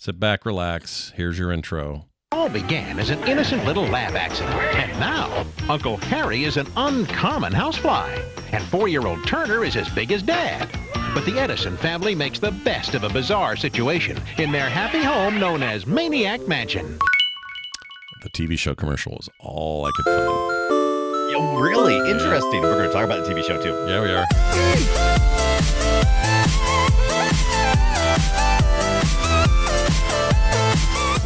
Sit back, relax. Here's your intro. All began as an innocent little lab accident, and now Uncle Harry is an uncommon housefly, and 4-year-old Turner is as big as Dad. But the Edison family makes the best of a bizarre situation in their happy home known as Maniac Mansion. The TV show commercial was all I could find. Yo, really interesting. We're going to talk about the TV show too. Yeah, we are.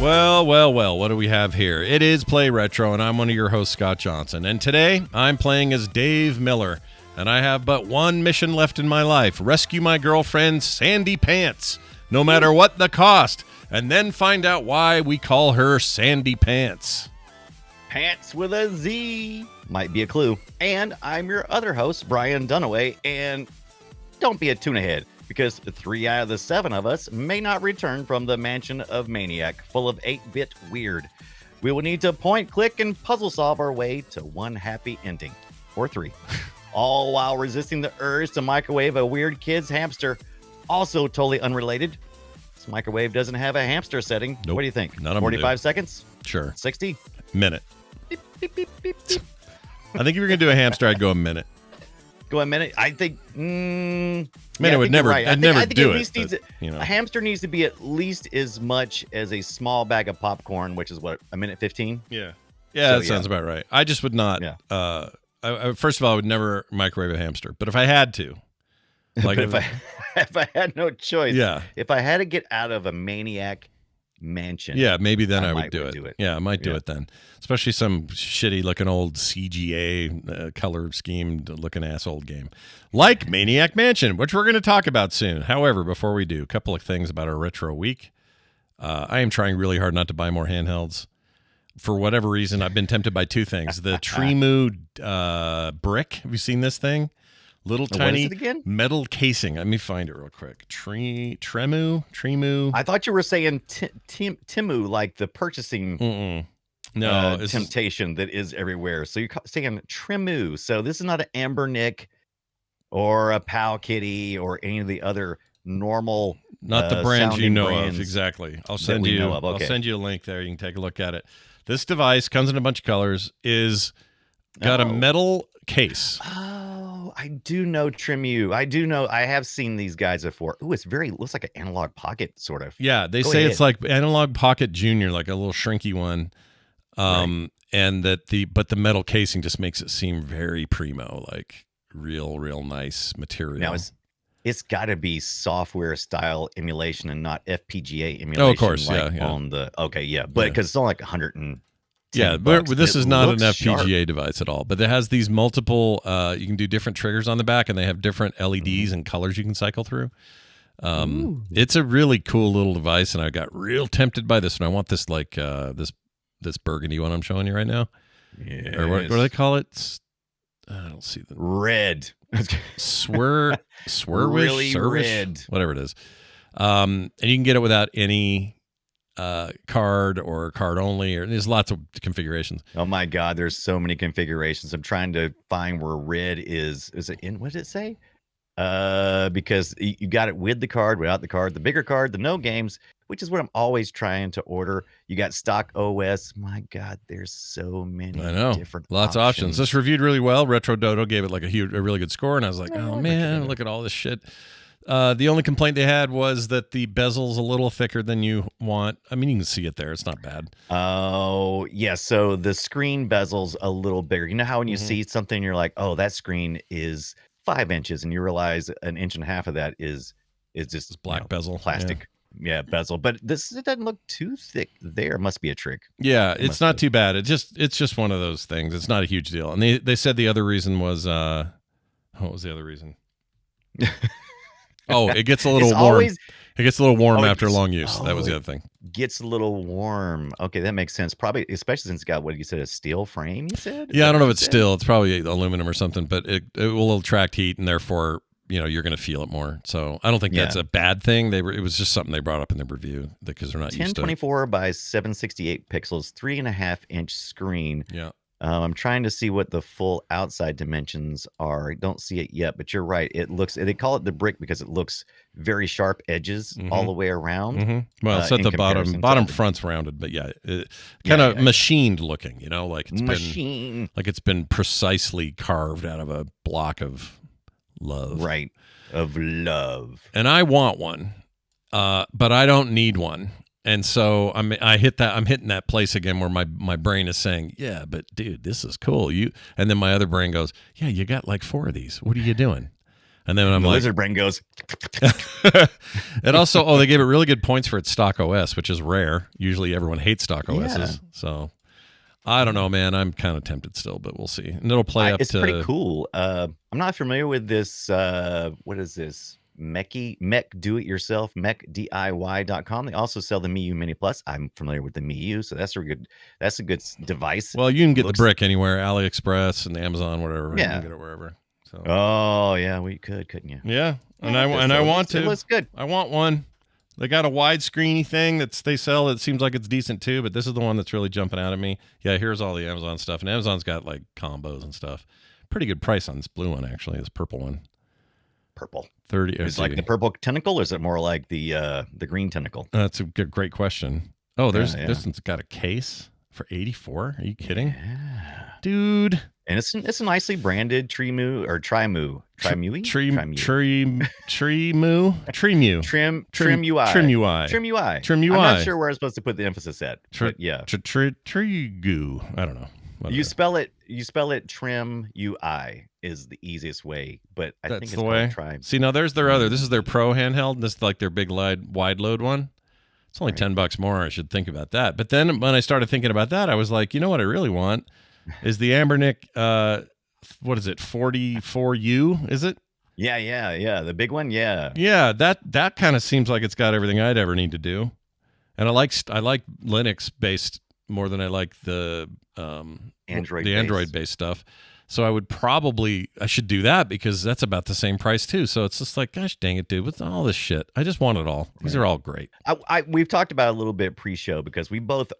Well, what do we have here? It is Play Retro, and I'm one of your hosts, Scott Johnson. And today, I'm playing as Dave Miller, and I have but one mission left in my life. Rescue my girlfriend, Sandy Pants, no matter what the cost, and then find out why we call her Sandy Pants. Pants with a Z might be a clue. And I'm your other host, Brian Dunaway, and don't be a tuna head, because 3 out of the 7 of us may not return from the mansion of Maniac, full of 8-bit weird. We will need to point, click, and puzzle solve our way to one happy ending. Or 3. All while resisting the urge to microwave a weird kid's hamster. Also totally unrelated. This microwave doesn't have a hamster setting. Nope. What do you think? None of them 45 do. seconds? Sure. 60? Minute. Beep, beep, beep, beep, beep. I think if you're going to do a hamster, I'd go a minute. Go a minute. I think. Man, it would never. Right. I'd never do it. But, you know. A hamster needs to be at least as much as a small bag of popcorn, which is what, a minute 15. Yeah, So, that sounds about right. I just would not. Yeah. First of all, I would never microwave a hamster. But if I had to, like, But if I had no choice, yeah, if I had to get out of a Maniac Mansion, yeah, maybe then I would might do do it. it. Yeah, I might do it then. Especially some shitty looking old CGA color schemed looking ass old game like Maniac Mansion, which we're going to talk about soon. However, before we do, a couple of things about our retro week. I am trying really hard not to buy more handhelds. For whatever reason, I've been tempted by two things. The Tremu brick. Have you seen this thing? Little tiny metal casing. Let me find it real quick. Tremu. I thought you were saying Timu, like the purchasing No, temptation that is everywhere. So you're saying Tremu. So this is not an Amber Nick or a Pow Kitty or any of the other normal. Not the brands you know brands of. Exactly. I'll send you. Know of. Okay. I'll send you a link there. You can take a look at it. This device comes in a bunch of colors. Got a metal case. Oh, I do know Tremu. I do know. I have seen these guys before. Ooh, looks like an Analog Pocket sort of. Yeah, they say it's like Analog Pocket Junior, like a little shrinky one. Right. And but the metal casing just makes it seem very primo, like real nice material. Now it's got to be software style emulation and not FPGA emulation. Oh, of course, like yeah. On the but because it's only like 100. Yeah, but this is not an FPGA sharp device at all. But it has these multiple, you can do different triggers on the back, and they have different LEDs and colors you can cycle through. It's a really cool little device, and I got real tempted by this one. I want this like this burgundy one I'm showing you right now. Yes. Or what do they call it? I don't see the red. Swerwish, Really service, red. whatever it is. And you can get it without any card or card only, or there's lots of configurations. Oh my God, there's so many configurations. I'm trying to find where red is. Is it in? What did it say? Because you got it with the card, without the card, the bigger card, the no games, which is what I'm always trying to order. You got stock OS. My God, there's so many. I know, different lots of options. This reviewed really well. Retro Dodo gave it like a really good score, and I was like, oh man, look at all this shit. The only complaint they had was that the bezel's a little thicker than you want. I mean, you can see it there. It's not bad. Oh, yeah. So the screen bezel's a little bigger. You know how when you see something, you're like, oh, that screen is 5 inches, and you realize 1.5 inches of that is just black bezel. Plastic. Yeah, bezel. But it doesn't look too thick there. Must be a trick. Yeah, it's not too bad. It's just one of those things. It's not a huge deal. And they said the other reason was what was the other reason? Oh, it gets a little warm. It gets a little warm after long use. That was the other thing. Gets a little warm. Okay, that makes sense. Probably, especially since it's got what you said, a steel frame. You said? Yeah, I don't know if it's steel. It's probably aluminum or something, but it will attract heat, and therefore, you're going to feel it more. So I don't think that's a bad thing. It was just something they brought up in their review because they're not used to it. 1024 by 768 pixels, 3.5 inch screen. Yeah. I'm trying to see what the full outside dimensions are. I don't see it yet, but you're right. It looks, they call it the brick because it looks very sharp edges all the way around. Well, it's at in the comparison to bottom other front's rounded, but yeah, kind of machined looking, you know, like it's been precisely carved out of a block of love. Right. Of love. And I want one, but I don't need one. And so I'm hitting that place again where my brain is saying, yeah, but dude, this is cool. And then my other brain goes, yeah, you got like 4 of these. What are you doing? And then I'm the like, lizard brain goes. It also, they gave it really good points for its stock OS, which is rare. Usually everyone hates stock OSs. So I don't know, man. I'm kind of tempted still, but we'll see. And it'll play up it's to. It's pretty cool. I'm not familiar with this. What is this? Mech do-it-yourself, mechdiy.com. They also sell the Miu Mini Plus. I'm familiar with the Miu, so that's a good device. Well, you can get the brick anywhere, AliExpress and Amazon, whatever. Yeah. You can get it wherever. So. Oh yeah, we couldn't you? Yeah, and I want to. It looks good. I want one. They got a widescreeny thing they sell. It seems like it's decent too, but this is the one that's really jumping out at me. Yeah, here's all the Amazon stuff, and Amazon's got like combos and stuff. Pretty good price on this blue one, actually. This purple one. Purple. 30. Is it like the purple tentacle, or is it more like the green tentacle? That's a great question. Oh, this one's got a case for $84. Are you kidding? Yeah. Dude. And it's a nicely branded Trimu. Trim UI. Trim UI. I'm not sure where I'm supposed to put the emphasis at. Yeah. Trigu. I don't know. You spell it Trim UI is the easiest way, but I think it's the way. Trim. See, now there's their other. This is their Pro handheld. This is like their big wide load one. It's only $10 more. I should think about that. But then when I started thinking about that, I was like, you know what I really want is the Ambernick. What is it? 44U? Is it? Yeah. The big one. Yeah. Yeah. That kind of seems like it's got everything I'd ever need to do. And I like Linux based more than I like the Android based stuff. So I should do that because that's about the same price too. So it's just like, gosh dang it, dude, with all this shit, I just want it all. These are all great. We've talked about it a little bit pre-show because we both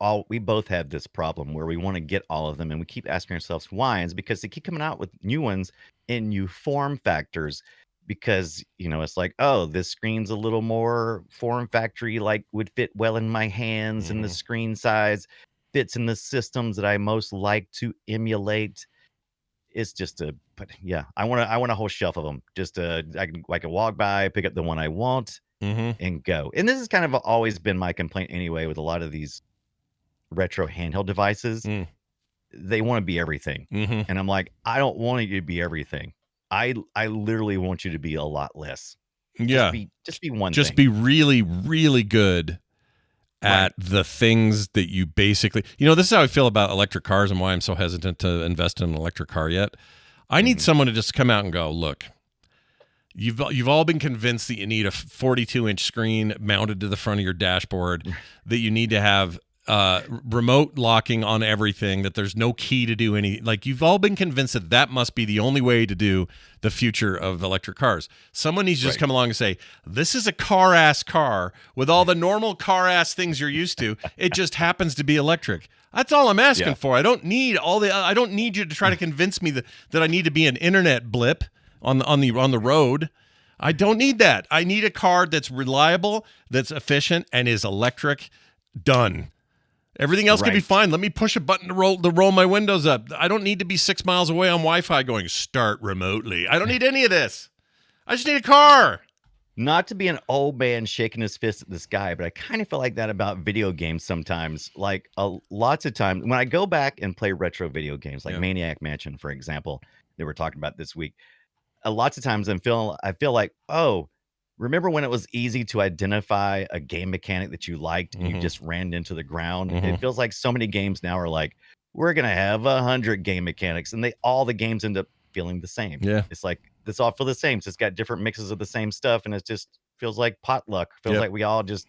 have this problem where we want to get all of them, and we keep asking ourselves why. And it's because they keep coming out with new ones in new form factors. Because it's like, oh, this screen's a little more form factory, like would fit well in my hands, and the screen size fits in the systems that I most like to emulate. It's just I want a whole shelf of them. Just I can walk by, pick up the one I want, and go. And this has kind of always been my complaint anyway with a lot of these retro handheld devices. They want to be everything, and I'm like, I don't want you to be everything. I literally want you to be a lot less. Yeah, just be one. Just thing. be really, really good at the things that you basically, this is how I feel about electric cars and why I'm so hesitant to invest in an electric car yet. I need someone to just come out and go, look, you've all been convinced that you need a 42-inch screen mounted to the front of your dashboard, that you need to have remote locking on everything, that there's no key to do any, like you've all been convinced that must be the only way to do the future of electric cars. Someone needs to just come along and say, this is a car with all the normal car-ass things you're used to. It just happens to be electric. That's all I'm asking for. I don't need I don't need you to try to convince me that I need to be an internet blip on the road. I don't need that. I need a car that's reliable, that's efficient, and is electric. Done. Everything else can be fine. Let me push a button to roll my windows up. I don't need to be 6 miles away on Wi-Fi going start remotely. I don't need any of this. I just need a car. Not to be an old man shaking his fist at the sky, but I kind of feel like that about video games sometimes. Like lots of times when I go back and play retro video games, like Maniac Mansion, for example, that we're talking about this week. Lots of times I feel like, oh, remember when it was easy to identify a game mechanic that you liked and you just ran into the ground? It feels like so many games now are like, we're going to have 100 game mechanics, and all the games end up feeling the same. Yeah. It's like, this all feel the same. So it's got different mixes of the same stuff, and it just feels like potluck. Feels like we all just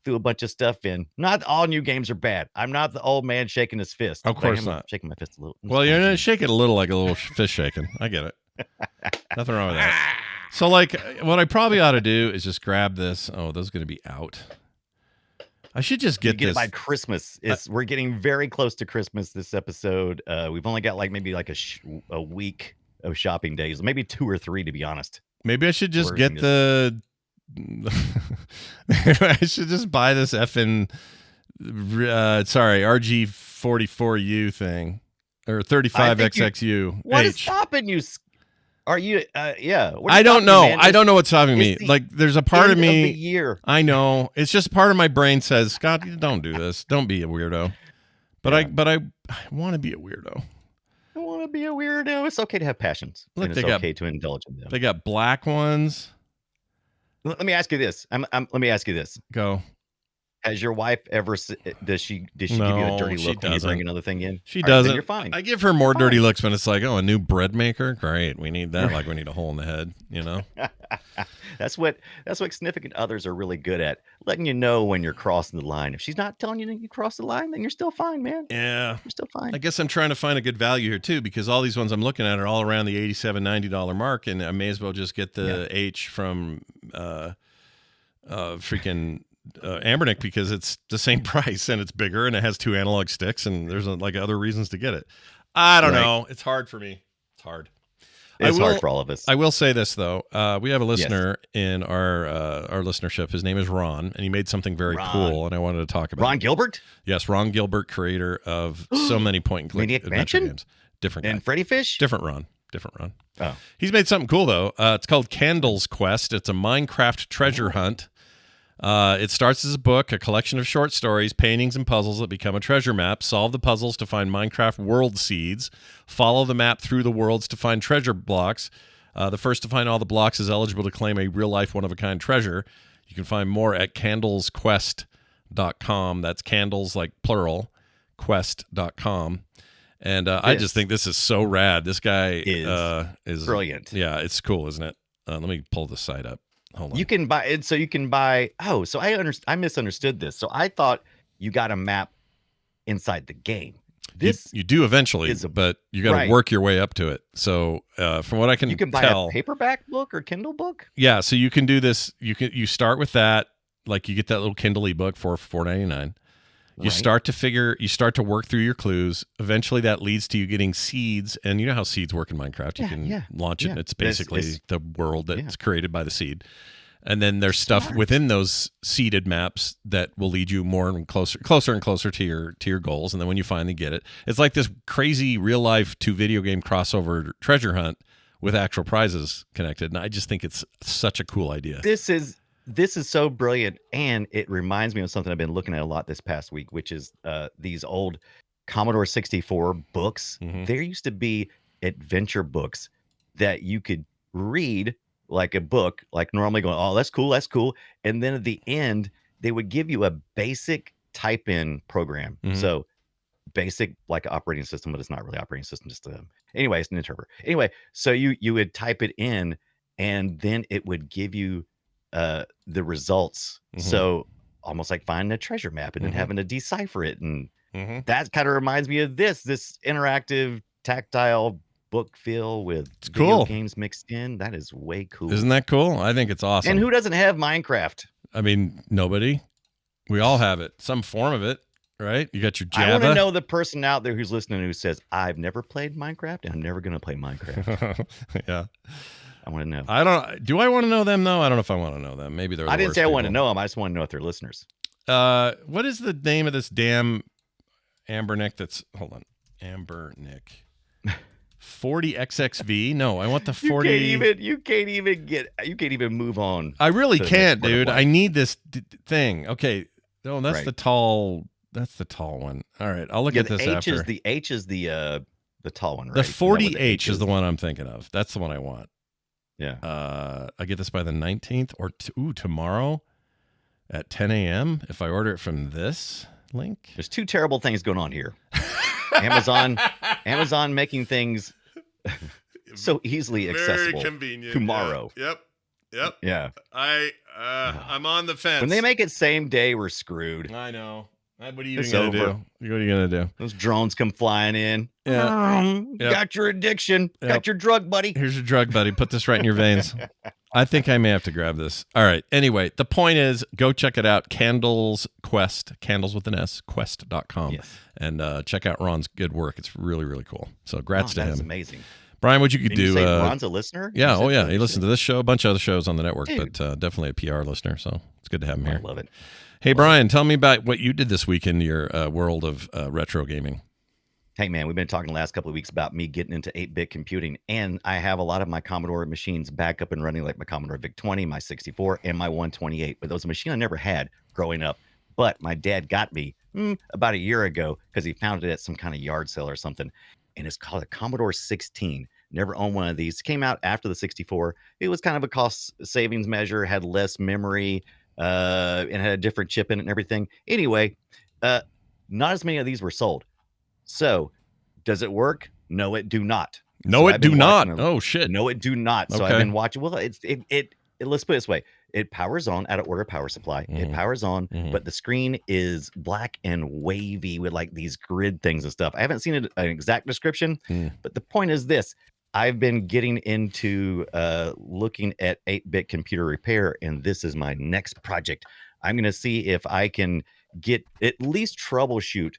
threw a bunch of stuff in. Not all new games are bad. I'm not the old man shaking his fist. Of course not. Shaking my fist a little. Well, you're going to shake it a little like a little fist shaking. I get it. Nothing wrong with that. So, like, what I probably ought to do is just grab this. Oh, those are going to be out. I should just You get get it this. by Christmas. We're getting very close to Christmas this episode. We've only got like maybe like a week of shopping days, maybe 2 or 3 to be honest. Maybe I should just We're get the. I should just buy this effing RG44U thing or 35XXU. What is stopping you? Are you? Yeah. I don't know. I don't know what's stopping me. Like, there's a part of me. The year. I know. It's just part of my brain says, Scott, don't do this. Don't be a weirdo. But I want to be a weirdo. I want to be a weirdo. It's okay to have passions. Look, and it's okay to indulge in them. They got black ones. Let me ask you this. Let me ask you this. Go. Has your wife ever? Does she give you a dirty look when you bring another thing in? She doesn't. You're fine. I give her more dirty looks when it's like, oh, a new bread maker. Great, we need that. Like we need a hole in the head. You know. That's what significant others are really good at, letting you know when you're crossing the line. If she's not telling you that you cross the line, then you're still fine, man. Yeah, you're still fine. I guess I'm trying to find a good value here too, because all these ones I'm looking at are all around the $87-$90 mark, and I may as well just get the H from freaking. Ambernick, because it's the same price and it's bigger and it has 2 analog sticks and there's like other reasons to get it. I don't know. It's hard for me. It's hard. It's hard for all of us. I will say this though. We have a listener in our listenership. His name is Ron, and he made something very cool, and I wanted to talk about. Ron Gilbert? Yes, Ron Gilbert, creator of so many point-and-click Maniac adventure Mansion? games. Different guy. And Freddy Fish? Different Ron. Oh. He's made something cool though. It's called Candle's Quest. It's a Minecraft treasure hunt. It starts as a book, a collection of short stories, paintings, and puzzles that become a treasure map. Solve the puzzles to find Minecraft world seeds. Follow the map through the worlds to find treasure blocks. The first to find all the blocks is eligible to claim a real-life, one-of-a-kind treasure. You can find more at candlesquest.com. That's candles, like plural, quest.com. And I just think this is so rad. This guy is brilliant. Yeah, it's cool, isn't it? Let me pull the site up. Hold on. You can buy it, so you can buy. Oh, so I misunderstood this. So I thought you got a map inside the game. This you do eventually, but you got to work your way up to it. So from what I can, you can buy a paperback book or Kindle book. Yeah, so you can do this. You start with that. Like you get that little Kindle ebook for $4.99. You start to work through your clues. Eventually, that leads to you getting seeds, and you know how seeds work in Minecraft. You can launch it. And it's basically the world that's created by the seed. And then there's stuff within those seeded maps that will lead you more and closer and closer to your goals. And then when you finally get it, it's like this crazy real life to video game crossover treasure hunt with actual prizes connected. And I just think it's such a cool idea. This is so brilliant, and it reminds me of something I've been looking at a lot this past week, which is these old Commodore 64 books. Mm-hmm. There used to be adventure books that you could read like a book, like normally going, oh, that's cool. And then at the end, they would give you a basic type-in program. Mm-hmm. So basic, like operating system, but it's not really operating system, just anyway, it's an interpreter. Anyway, so you would type it in, and then it would give you the results. Mm-hmm. So almost like finding a treasure map and then having to decipher it. And mm-hmm. that kind of reminds me of this interactive tactile book feel with video games mixed in. That is way cool. Isn't that cool? I think it's awesome. And who doesn't have Minecraft? I mean, nobody. We all have it. Some form of it, right? You got your Java. I want to know the person out there who's listening who says, I've never played Minecraft and I'm never going to play Minecraft. Yeah. I want to know. Do I want to know them though? I don't know if I want to know them. Maybe they're. I didn't say I want to know them. I just want to know if they're listeners. What is the name of this damn Ambernick? Hold on, Ambernick. 40XXV? No, I want the 40. You can't even move on. I really can't, dude. I need this thing. Okay. No, that's the tall. That's the tall one. All right, I'll look at this after. The H is the tall one, right? The 40H is the one I'm thinking of. That's the one I want. Yeah. I get this by the 19th or tomorrow at 10 a.m. if I order it from this link. There's two terrible things going on here. Amazon making things so easily accessible. Very convenient. Tomorrow. Yep. Yeah. I'm on the fence. When they make it same day, we're screwed. I know. What are you gonna do? What are you gonna do? Those drones come flying in. Yeah. Got your addiction. Yep. Got your drug, buddy. Here's your drug, buddy. Put this right in your veins. I think I may have to grab this. All right. Anyway, the point is, go check it out. Candles Quest, candles with an S, quest.com. Yes. And check out Ron's good work. It's really, really cool. So grats to him. That's amazing. Brian, what you could Did do? you say Ron's a listener? Yeah. Oh, yeah. He listens to this show, a bunch of other shows on the network, but definitely a PR listener. So it's good to have him here. I love it. Hey, Brian, tell me about what you did this week in your world of retro gaming. Hey, man, we've been talking the last couple of weeks about me getting into 8-bit computing, and I have a lot of my Commodore machines back up and running, like my Commodore VIC-20, my 64, and my 128. But those are machines I never had growing up. But my dad got me about a year ago because he found it at some kind of yard sale or something, and it's called a Commodore 16. Never owned one of these. Came out after the 64. It was kind of a cost savings measure, had less memory, and had a different chip in it and everything. Anyway, not as many of these were sold. So, does it work? No, it do not. No, So it I've been do not. watching Oh, shit. No, it do not. So Okay. I've been watching. Well, let's put it this way. It powers on out of order power supply. It powers on, but the screen is black and wavy with like these grid things and stuff. I haven't seen an exact description, but the point is this. I've been getting into looking at 8-bit computer repair, and this is my next project. I'm going to see if I can get at least troubleshoot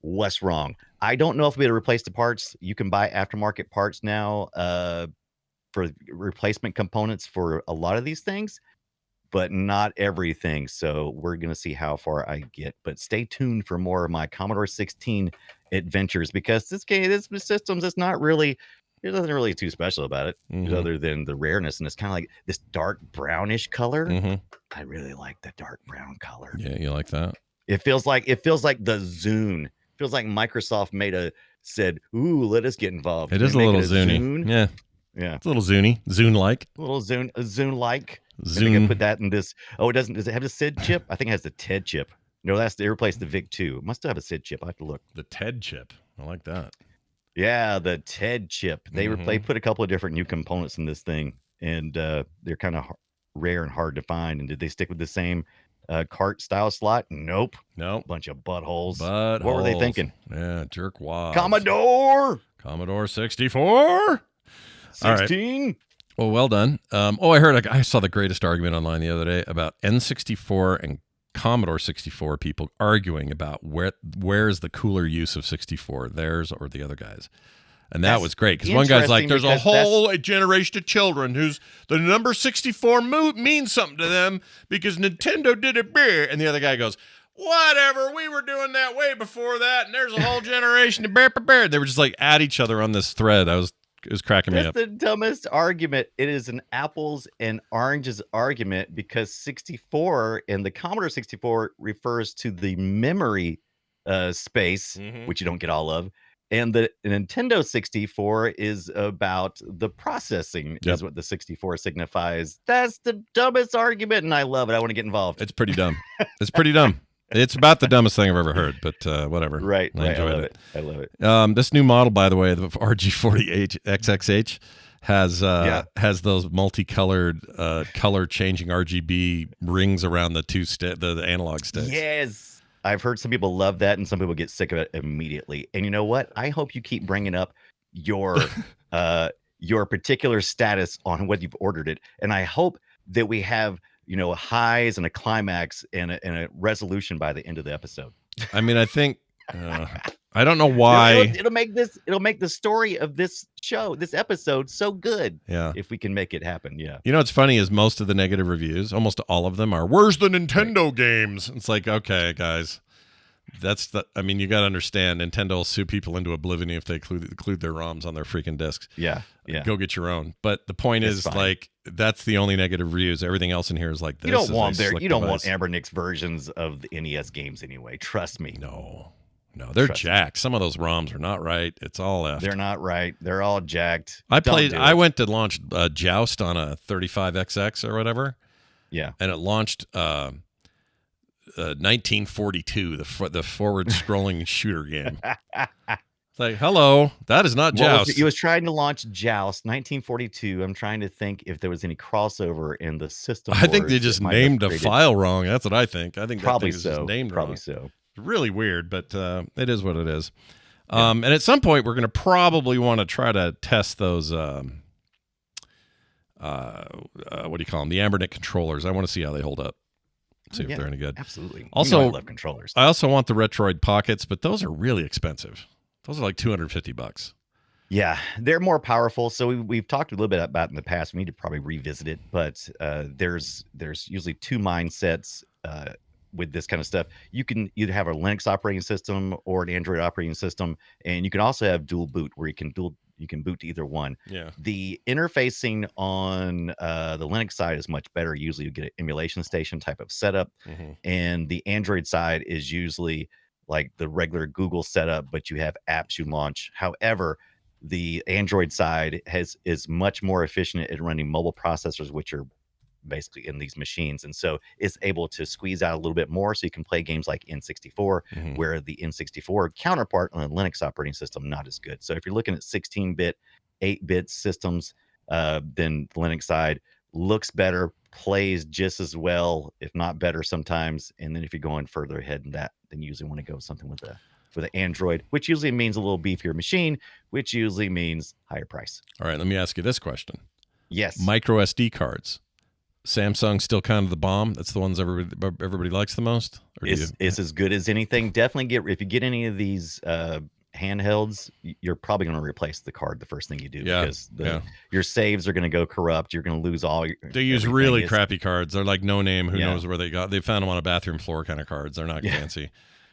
what's wrong. I don't know if we'll be able to replace the parts. You can buy aftermarket parts now for replacement components for a lot of these things, but not everything. So we're going to see how far I get. But stay tuned for more of my Commodore 16 adventures, because this systems is not really, there's nothing really too special about it other than the rareness. And it's kind of like this dark brownish color. I really like the dark brown color. Yeah, you like that? It feels like the Zune. Feels like Microsoft said, "Ooh, let us get involved." It is a little Zune. Yeah. It's a little Zune. Zune-like. A little Zune-like. Zune. Put that in this. Oh, it doesn't. Does it have the SID chip? I think it has the TED chip. No, they replaced the VIC-2. It must have a SID chip. I have to look. The TED chip. I like that. Yeah, the TED chip. They put a couple of different new components in this thing, and they're kind of rare and hard to find. And did they stick with the same cart style slot? Nope. Bunch of buttholes. What were they thinking? Yeah, jerk wads. Commodore 64. 16. Right. Well done. I saw the greatest argument online the other day about N64 and Commodore 64 people arguing about where's the cooler use of 64, theirs or the other guys. And that was great, because one guy's like, there's a whole generation of children who's the number 64 means something to them because Nintendo did it beer. And the other guy goes, whatever, we were doing that way before that, and there's a whole generation of bear. They were just like at each other on this thread. It was cracking me up. That's the dumbest argument. It is an apples and oranges argument, because 64 and the Commodore 64 refers to the memory space, which you don't get all of. And the Nintendo 64 is about the processing, is what the 64 signifies. That's the dumbest argument, and I love it. I want to get involved. It's pretty dumb. It's about the dumbest thing I've ever heard, but whatever. Right. I enjoyed it. I love it. This new model, by the way, the RG40 XXH, has those multicolored, color-changing RGB rings around the analog sticks. Yes. I've heard some people love that, and some people get sick of it immediately. And you know what? I hope you keep bringing up your particular status on whether you've ordered it. And I hope that we have, highs and a climax and a resolution by the end of the episode. I mean, I think I don't know why. It'll make the story of this episode so good. Yeah. If we can make it happen. Yeah. You know what's funny is most of the negative reviews, almost all of them are, where's the Nintendo games? It's like, okay, guys. You got to understand, Nintendo will sue people into oblivion if they include their ROMs on their freaking discs. Yeah. Go get your own. But the point is, fine. Like, that's the only negative reviews. Everything else in here is like this. You don't want Amber Nick's versions of the NES games anyway. Trust me. No, they're jacked. Some of those ROMs are not right. It's all effed. They're not right. They're all jacked. I went to launch Joust on a 35XX or whatever. Yeah. And it launched 1942, the forward-scrolling shooter game. It's like, hello, that is not Joust. He was trying to launch Joust 1942. I'm trying to think if there was any crossover in the system. I think they just named a file wrong. That's what I think. I think probably that thing so. is just named probably wrong. So. Really weird, but it is what it is. And at some point, we're going to probably want to try to test those what do you call them? The Ambernet controllers. I want to see how they hold up. See if they're any good. Absolutely. Also, I love controllers. I also want the Retroid Pockets, but those are really expensive. Those are like $250. Yeah, they're more powerful. So we've talked a little bit about in the past. We need to probably revisit it, but there's usually two mindsets with this kind of stuff. You can either have a Linux operating system or an Android operating system, and you can also have dual boot where you can boot to either one. Yeah. The interfacing on the Linux side is much better. Usually you get an emulation station type of setup, and the Android side is usually like the regular Google setup, but you have apps you launch. However, the Android side is much more efficient at running mobile processors, which are basically in these machines, and so it's able to squeeze out a little bit more, so you can play games like N64, where the N64 counterpart on a Linux operating system not as good. So if you're looking at 16-bit, 8-bit systems, then the Linux side looks better, plays just as well, if not better sometimes. And then if you're going further ahead in that, then you usually want to go with something with the Android, which usually means a little beefier machine, which usually means higher price. All right, let me ask you this question. Yes. Micro SD cards. Samsung still kind of the bomb? That's the ones everybody likes the most? Or It's as good as anything. Definitely if you get any of these handhelds, you're probably going to replace the card the first thing you do, because your saves are going to go corrupt. You're going to lose all your. They use really crappy cards. They're like no name. Who knows where they found them on a bathroom floor kind of cards. They're not fancy.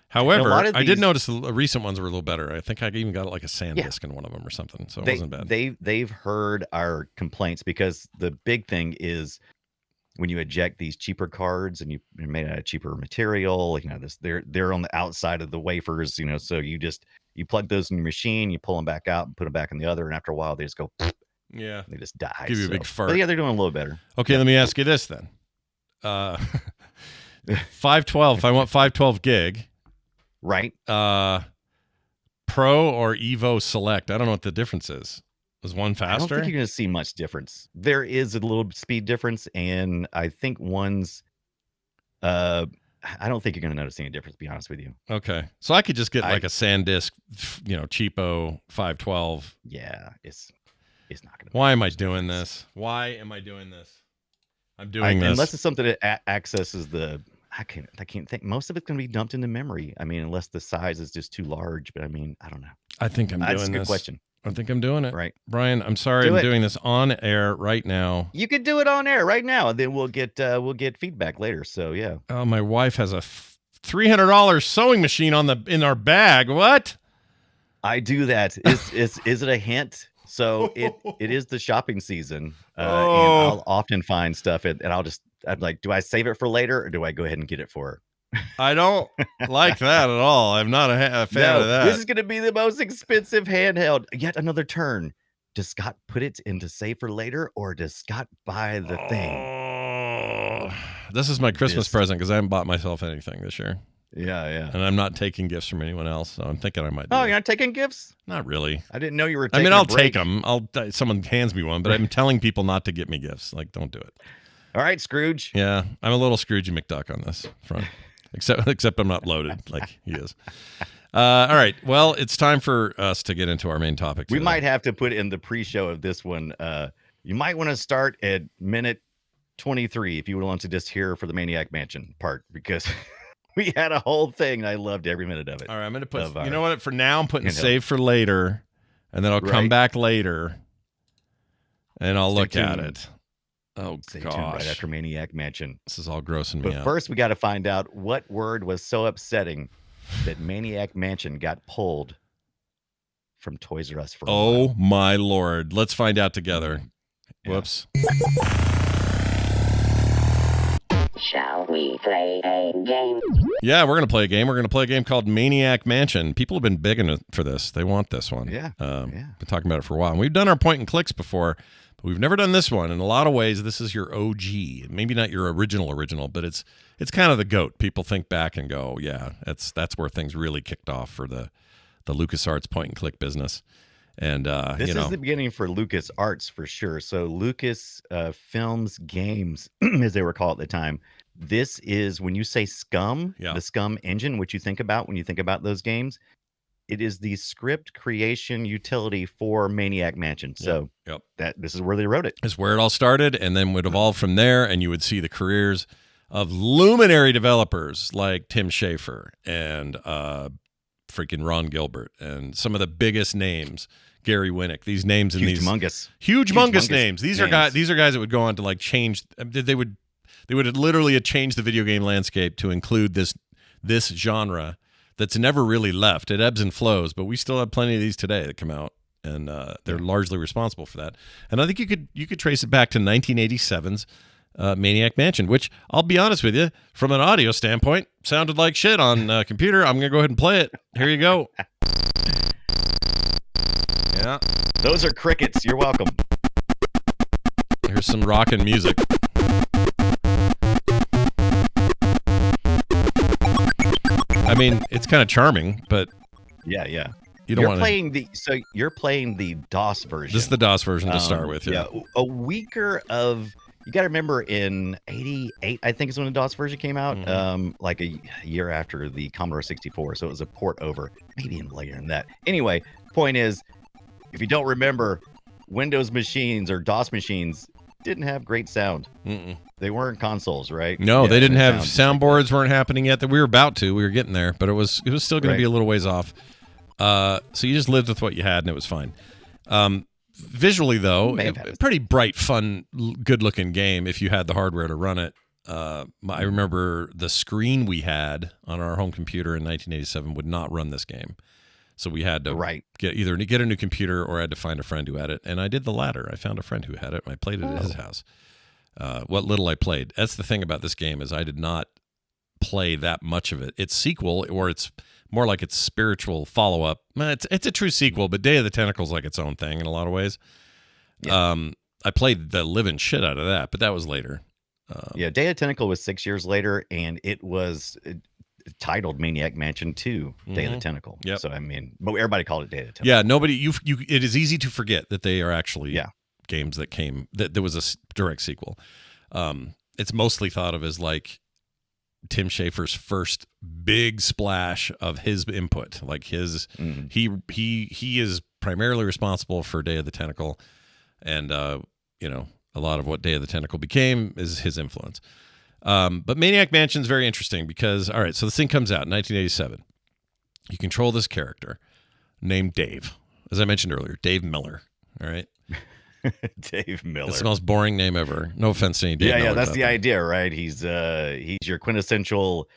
However, I did notice the recent ones were a little better. I think I even got like a SanDisk in one of them or something, so it wasn't bad. They've heard our complaints, because the big thing is when you eject these cheaper cards and you're made out of cheaper material, they're on the outside of the wafers, so you plug those in your machine, you pull them back out and put them back in the other, and after a while they just go, yeah, they just die. Give you a big fart. But yeah, they're doing a little better. Okay, let me ask you this then. 512. If I want 512 gig. Right. Pro or Evo Select. I don't know what the difference is. Is one faster? I don't think you're going to see much difference. There is a little speed difference, and I think one's I don't think you're going to notice any difference, to be honest with you. Okay. So I could just get like a SanDisk, cheapo 512. Yeah, it's not going to. Why am I doing this? Why am I doing this? I'm doing this. Unless it's something that accesses the I can't think. Most of it's going to be dumped into memory. I mean, unless the size is just too large. But I mean, I don't know. I think I'm doing this. That's a good question. I think I'm doing it. Right. Brian, I'm sorry I'm doing this on air right now. You could do it on air right now, and then we'll get feedback later. So yeah. Oh, my wife has a $300 sewing machine in our bag. What? I do that. Is it a hint? So it is the shopping season, and I'll often find stuff, and I'm like, do I save it for later, or do I go ahead and get it for her? I don't like that at all. I'm not a fan of that. This is going to be the most expensive handheld. Yet another turn. Does Scott put it into save for later, or does Scott buy the thing? This is my Christmas present, because I haven't bought myself anything this year. Yeah. And I'm not taking gifts from anyone else, so I'm thinking I might. You're not taking gifts? Not really. I didn't know you were taking I'll take them. Someone hands me one, but I'm telling people not to get me gifts. Like, don't do it. All right, Scrooge. Yeah, I'm a little Scroogey McDuck on this front. Except I'm not loaded like he is. All right. Well, it's time for us to get into our main topic today. We might have to put in the pre-show of this one. You might want to start at minute 23 if you want to just hear for the Maniac Mansion part, because we had a whole thing and I loved every minute of it. All right. I'm going to put, you know what? For now, I'm putting save for later, and then I'll come Right. back later and I'll Stay look at tuned. it. Oh, Stay tuned gosh. right after Maniac Mansion. This is all grossing me But out. first, we got to find out what word was so upsetting that Maniac Mansion got pulled from Toys R Us for a while. Oh, my Lord. Let's find out together. Yeah. Whoops. Shall we play a game? Yeah, we're going to play a game. We're going to play a game called Maniac Mansion. People have been begging for this. They want this one. Yeah. Been talking about it for a while. And we've done our point and clicks before, but we've never done this one. In a lot of ways, this is your OG. Maybe not your original, but it's kind of the GOAT. People think back and go, yeah, that's where things really kicked off for the LucasArts point and click business. And This is the beginning for LucasArts for sure. So Lucas Films Games, as they were called at the time. This is when you say Scum, Yeah. the Scum engine, what you think about when you think about those games. It is the script creation utility for Maniac Mansion. So Yep. this is where they wrote it. It's where it all started, and then would evolve from there, and you would see the careers of luminary developers like Tim Schafer and freaking Ron Gilbert and some of the biggest names, Gary Winnick. These names and these humongous names. These are guys that would go on to like change. They would literally have changed the video game landscape to include this genre that's never really left. It ebbs and flows, but we still have plenty of these today that come out, and they're largely responsible for that. And I think you could trace it back to 1987's Maniac Mansion, which I'll be honest with you, from an audio standpoint, sounded like shit on computer. I'm gonna go ahead and play it. Here you go. Yeah, those are crickets. You're welcome. Here's some rockin' music. I mean, it's kind of charming, but yeah. You're playing the DOS version. This is the DOS version to start with. Yeah, a weaker of. You got to remember in 88, I think is when the DOS version came out, like a year after the Commodore 64. So it was a port over, maybe even later than that. Anyway, point is, if you don't remember, Windows machines or DOS machines didn't have great sound. They weren't consoles, right? No, they didn't have soundboards. Weren't happening yet. That we were about to. We were getting there, but it was still going to be a little ways off. So you just lived with what you had, and it was fine. Visually, though, pretty bright, fun, good-looking game if you had the hardware to run it. I remember the screen we had on our home computer in 1987 would not run this game. So we had to get a new computer or I had to find a friend who had it. And I did the latter. I found a friend who had it, and I played it at his house. What little I played. That's the thing about this game is I did not play that much of it. Its sequel, or it's more like its spiritual follow-up. It's a true sequel, but Day of the Tentacle's like its own thing in a lot of ways. Yeah. I played the living shit out of that, but that was later. Day of the Tentacle was 6 years later, and it was titled Maniac Mansion 2, Day of the Tentacle. Yep. So, I mean, but everybody called it Day of the Tentacle. Yeah, nobody, it is easy to forget that they are actually games that there was a direct sequel. It's mostly thought of as like Tim Schafer's first big splash of his input. Like he is primarily responsible for Day of the Tentacle, and a lot of what Day of the Tentacle became is his influence. But Maniac Mansion is very interesting because, all right, so this thing comes out in 1987. You control this character named Dave, as I mentioned earlier, Dave Miller. All right. Dave Miller. It's the most boring name ever. No offense to any Dave Miller. Yeah, that's the idea, right? He's your quintessential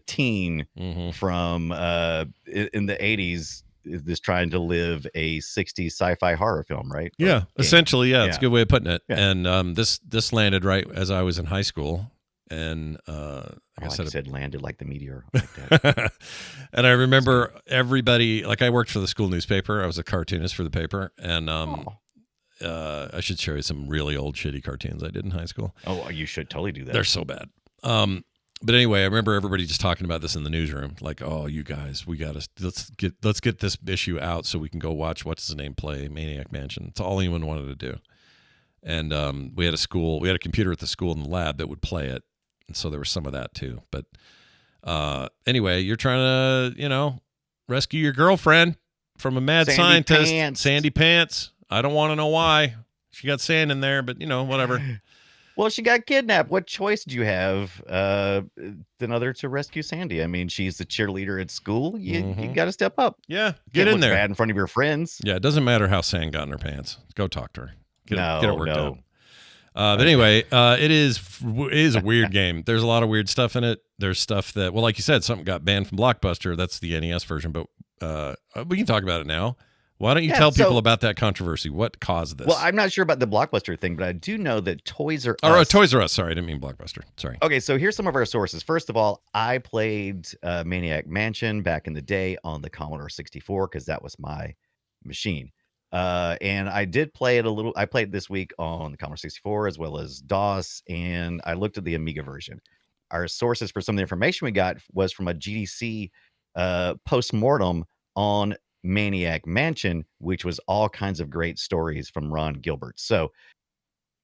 teen from in the 80s, is trying to live a 60s sci-fi horror film, right? Yeah, essentially, yeah. It's a good way of putting it. Yeah. And this landed right as I was in high school. And I said landed like the meteor. Like that. And I remember everybody, like I worked for the school newspaper. I was a cartoonist for the paper. And I should show you some really old shitty cartoons I did in high school. Oh, you should totally do that. They're so bad. But anyway, I remember everybody just talking about this in the newsroom, like, "Oh, you guys, let's get this issue out so we can go watch what's his name play Maniac Mansion." It's all anyone wanted to do. And we had a computer at the school in the lab that would play it, and so there was some of that too. But anyway, you're trying to rescue your girlfriend from a mad scientist, Sandy Pants. I don't want to know why she got sand in there, but whatever. Well, she got kidnapped. What choice did you have than other to rescue Sandy? I mean, she's the cheerleader at school. You got to step up. Yeah, get in there. Bad in front of your friends. Yeah, it doesn't matter how sand got in her pants. Go talk to her. Get it worked out. But anyway, it is a weird game. There's a lot of weird stuff in it. There's stuff that, well, like you said, something got banned from Blockbuster. That's the NES version, but we can talk about it now. Why don't you tell people about that controversy? What caused this? Well, I'm not sure about the Blockbuster thing, but I do know that Toys R Us... Toys R Us. Sorry, I didn't mean Blockbuster. Sorry. Okay, so here's some of our sources. First of all, I played Maniac Mansion back in the day on the Commodore 64 because that was my machine. And I did play it a little. I played this week on the Commodore 64 as well as DOS, and I looked at the Amiga version. Our sources for some of the information we got was from a GDC post-mortem on Maniac Mansion, which was all kinds of great stories from Ron Gilbert. So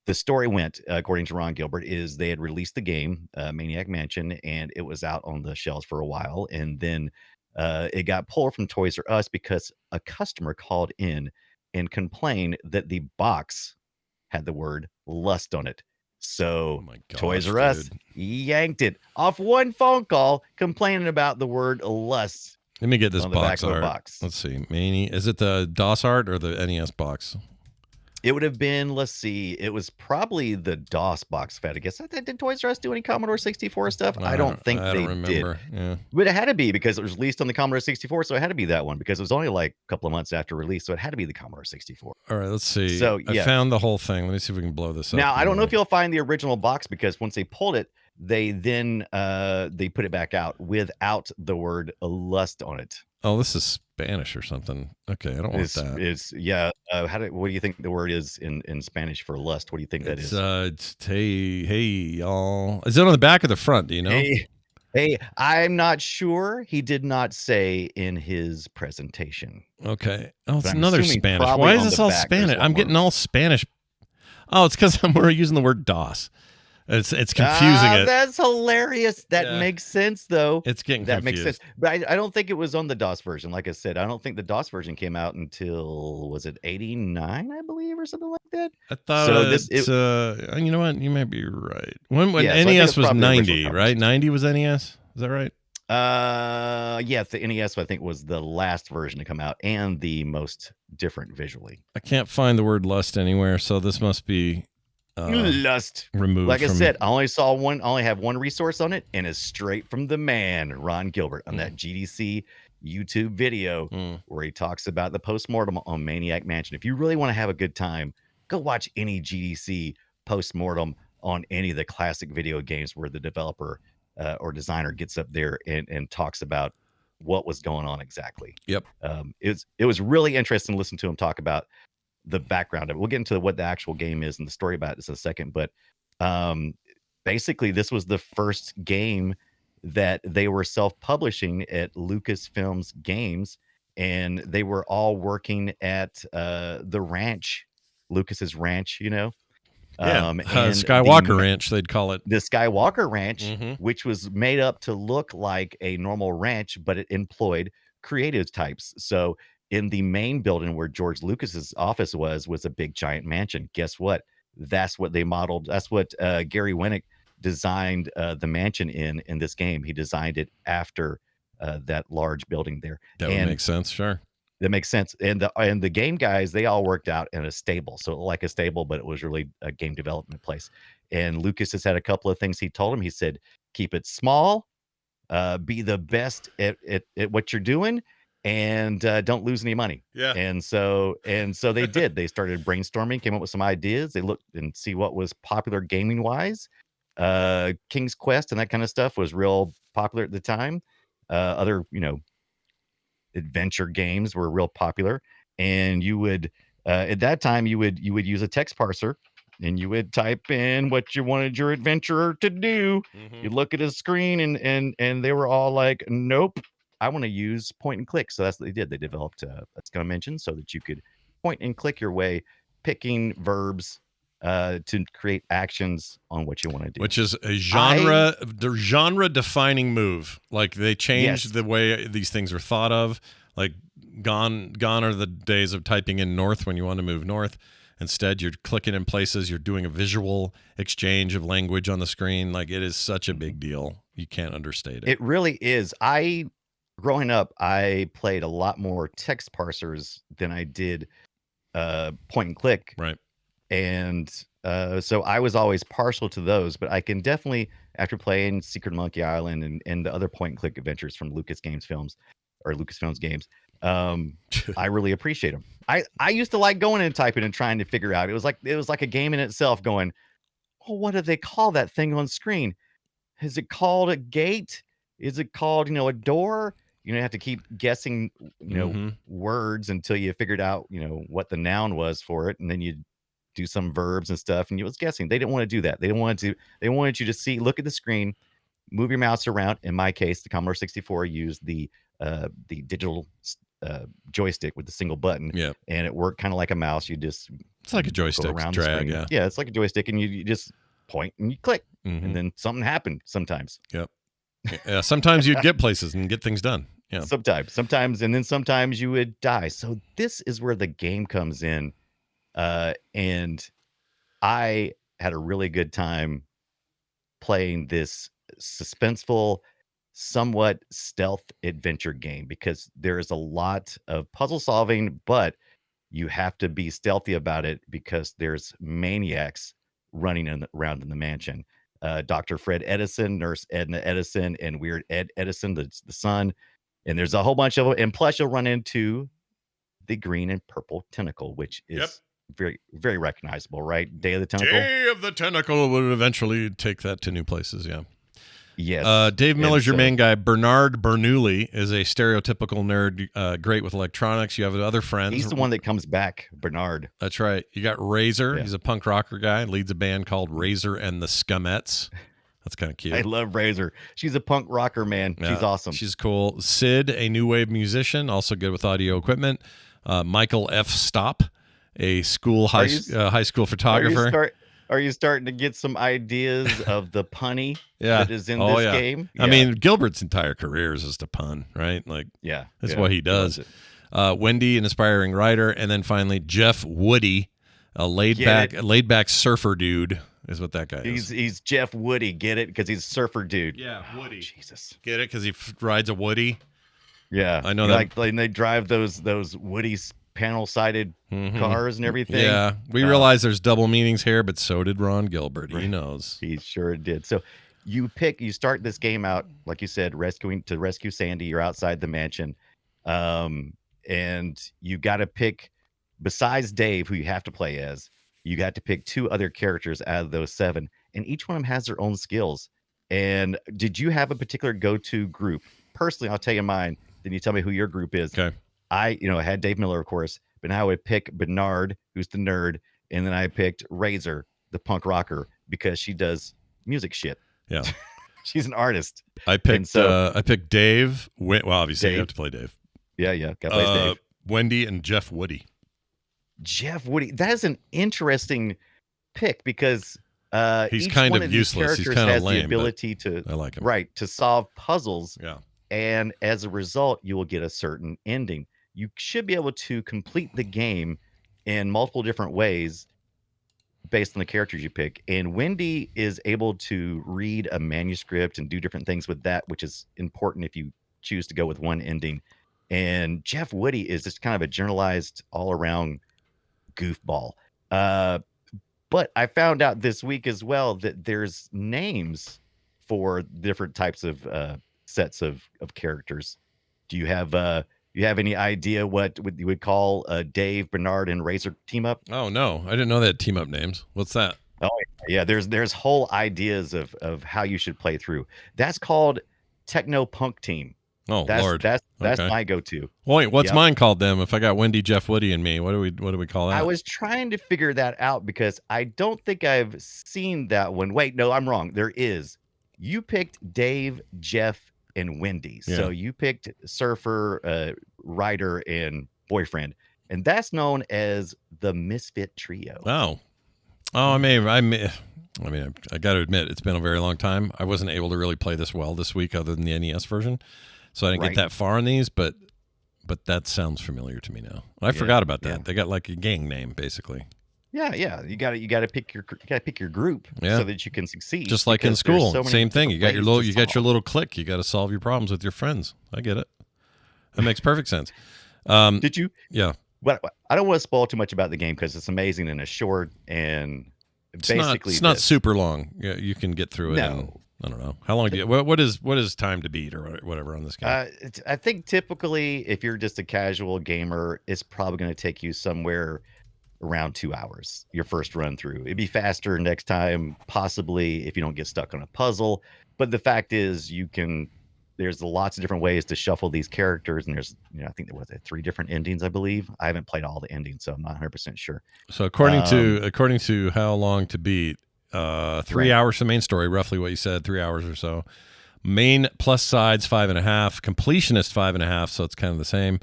the story went, according to Ron Gilbert, is they had released the game, Maniac Mansion, and it was out on the shelves for a while. And then It got pulled from Toys R Us because a customer called in and complained that the box had the word lust on it. So Oh my Toys gosh, R Us dude. yanked it off one phone call complaining about the word lust Let me get this on the back box of a art. box. Let's see. Is it the DOS art or the NES box? It would have been, let's see, it was probably the DOS box fat. I guess. Did Toys R Us do any Commodore 64 stuff? I don't think I they don't remember. did. Yeah. But it had to be because it was released on the Commodore 64, so it had to be that one because it was only like a couple of months after release, so it had to be the Commodore 64. All right, let's see. So, I yeah. found the whole thing. Let me see if we can blow this up. Now, I don't know more. if you'll find the original box because once they pulled it, they then they put it back out without the word lust on it. Oh, this is Spanish or something. Okay, I don't want that. It's yeah. What do you think the word is in Spanish for lust? What do you think that is? It's hey y'all. Is it on the back or the front? Do you know? Hey, I'm not sure. He did not say in his presentation. Okay. Oh, it's But I'm another assuming Spanish. probably Why is on this the all back there's Spanish? one I'm more. getting all Spanish. Oh, it's because we're using the word DOS. It's confusing it. That's hilarious. That Yeah. makes sense, though. It's getting That confused. makes sense. But I don't think it was on the DOS version. Like I said, I don't think the DOS version came out until, was it 89, I believe, or something like that? I thought you know what? You might be right. When Yeah, so I think NES it's was probably the original 90, Commodore right? 64. 90 was NES. Is that right? Yeah, the NES I think was the last version to come out and the most different visually. I can't find the word lust anywhere, so this must be Lust. removed. Like I from... said, I only have one resource on it, and it's straight from the man, Ron Gilbert, on that GDC YouTube video where he talks about the postmortem on Maniac Mansion. If you really want to have a good time, go watch any GDC postmortem on any of the classic video games where the developer or designer gets up there and talks about what was going on exactly. Yep. It was really interesting to listen to him talk about the background of it. We'll get into what the actual game is and the story about it in a second, but basically this was the first game that they were self-publishing at Lucasfilms Games, and they were all working at the ranch, Lucas's ranch, you know. And Skywalker Ranch, they'd call it. The Skywalker Ranch, which was made up to look like a normal ranch, but it employed creative types. So in the main building where George Lucas's office was a big giant mansion. Guess what? That's what they modeled. That's what Gary Winnick designed the mansion in this game. He designed it after that large building there. That would make sense, sure. That makes sense. And the game guys, they all worked out in a stable. So like a stable, but it was really a game development place. And Lucas has had a couple of things he told him. He said, keep it small, be the best at what you're doing, and don't lose any money. Yeah. And so they did. They started brainstorming, came up with some ideas. They looked and see what was popular gaming wise. King's Quest and that kind of stuff was real popular at the time. Other, adventure games were real popular, and you would at that time you would use a text parser, and you would type in what you wanted your adventurer to do. You'd look at his screen, and they were all like, nope, I want to use point and click. So that's what they did. They developed a Scum engine so that you could point and click your way, picking verbs to create actions on what you want to do, which is a genre defining move. Like they changed the way these things are thought of. Like gone are the days of typing in north when you want to move north. Instead, you're clicking in places. You're doing a visual exchange of language on the screen. Like it is such a big deal. You can't understate it. It really is. Growing up, I played a lot more text parsers than I did point and click. Right. And so I was always partial to those, but I can definitely, after playing Secret Monkey Island and the other point and click adventures from Lucasfilms games, I really appreciate them. I used to like going and typing and trying to figure out. It was like a game in itself going, oh, what do they call that thing on screen? Is it called a gate? Is it called, a door? You have to keep guessing, words until you figured out, what the noun was for it. And then you do some verbs and stuff, and you was guessing. They didn't want to do that. They wanted you to look at the screen, move your mouse around. In my case, the Commodore 64 used the digital joystick with the single button, and it worked kind of like a mouse. It's like a joystick drag, yeah, it's like a joystick, and you just point and you click, and then something happened sometimes. Yep. Yeah, sometimes you'd get places and get things done. Yeah. Sometimes, and then sometimes you would die. So this is where the game comes in. And I had a really good time playing this suspenseful, somewhat stealth adventure game because there is a lot of puzzle solving, but you have to be stealthy about it because there's maniacs running around in the mansion. Dr. Fred Edison, Nurse Edna Edison, and Weird Ed Edison, the son. And there's a whole bunch of them. And plus, you'll run into the green and purple tentacle, which is very, very recognizable, right? Day of the Tentacle. Day of the Tentacle would eventually take that to new places, yeah. Yes. Dave Miller's your main guy. Bernard Bernoulli is a stereotypical nerd, great with electronics. You have other friends. He's the one that comes back, Bernard. That's right. You got Razor. Yeah. He's a punk rocker guy. Leads a band called Razor and the Scumettes. That's kind of cute. I love Razor. She's a punk rocker, man. Yeah, she's awesome. She's cool. Sid, a new wave musician, also good with audio equipment. Michael F. Stop, a high school photographer. Are you starting to get some ideas of the punny that is in this game? Yeah. I mean, Gilbert's entire career is just a pun, right? Like, that's what he does. Wendy, an aspiring writer, and then finally Jeff Woody, a laid back surfer dude, is what that guy is. He's Jeff Woody. Get it? Because he's a surfer dude. Yeah, Woody. Jesus. Get it? Because he rides a Woody. Yeah, I know that. Like they drive those Woody panel-sided cars and everything. Yeah, we realize there's double meanings here, but so did Ron Gilbert. He knows. He sure did. So you start this game out, like you said, to rescue Sandy. You're outside the mansion, and you got to pick, besides Dave, who you have to play as, you got to pick 2 other characters out of those 7, and each one of them has their own skills. And did you have a particular go-to group? Personally, I'll tell you mine. Then you tell me who your group is. Okay. I had Dave Miller, of course, but now I would pick Bernard, who's the nerd, and then I picked Razor, the punk rocker, because she does music shit. Yeah. She's an artist. I picked Dave. Well, obviously you have to play Dave. Yeah. Got to play Dave. Wendy and Jeff Woody. Jeff Woody. That is an interesting pick because he's each kind one of these useless. He's characters kind of has lame. the ability to I like him. Right, to solve puzzles. Yeah. And as a result, you will get a certain ending. You should be able to complete the game in multiple different ways based on the characters you pick. And Wendy is able to read a manuscript and do different things with that, which is important if you choose to go with one ending. And Jeff Woody is just kind of a generalized all-around goofball. But I found out this week as well that there's names for different types of sets of characters. Do you have any idea what you would call Dave, Bernard, and Razor team up? Oh no, I didn't know they had team up names. What's that? Oh yeah, there's whole ideas of how you should play through. That's called Techno Punk Team. Oh Lord, that's my go-to. Wait, what's mine called then? If I got Wendy, Jeff Woody, and me, what do we call that? I was trying to figure that out because I don't think I've seen that one. Wait, no, I'm wrong. There is. You picked Dave, Jeff, and Wendy. Yeah. So you picked surfer, writer, and boyfriend, and that's known as the Misfit Trio. I got to admit, it's been a very long time. I wasn't able to really play this well this week, other than the NES version, so I didn't get that far in these. But that sounds familiar to me now. I forgot about that. Yeah. They got like a gang name, basically. Yeah. You got to pick your group so that you can succeed. Just like in school, same thing. You got your little clique. You got to solve your problems with your friends. I get it. That makes perfect sense. Did you? Yeah. But I don't want to spoil too much about the game because it's amazing and it's short and basically it's not super long. Yeah, you can get through it. No. I don't know how long do you. What is time to beat or whatever on this game? I think typically if you're just a casual gamer, it's probably going to take you somewhere around 2 hours, your first run through. It'd be faster next time, possibly, if you don't get stuck on a puzzle. But the fact is, there's lots of different ways to shuffle these characters, and there's, I think there was 3 different endings, I believe. I haven't played all the endings, so I'm not 100% sure. So according to how long to beat, 3 hours for the main story, roughly what you said, 3 hours or so. Main plus sides 5.5, completionist 5.5, so it's kind of the same.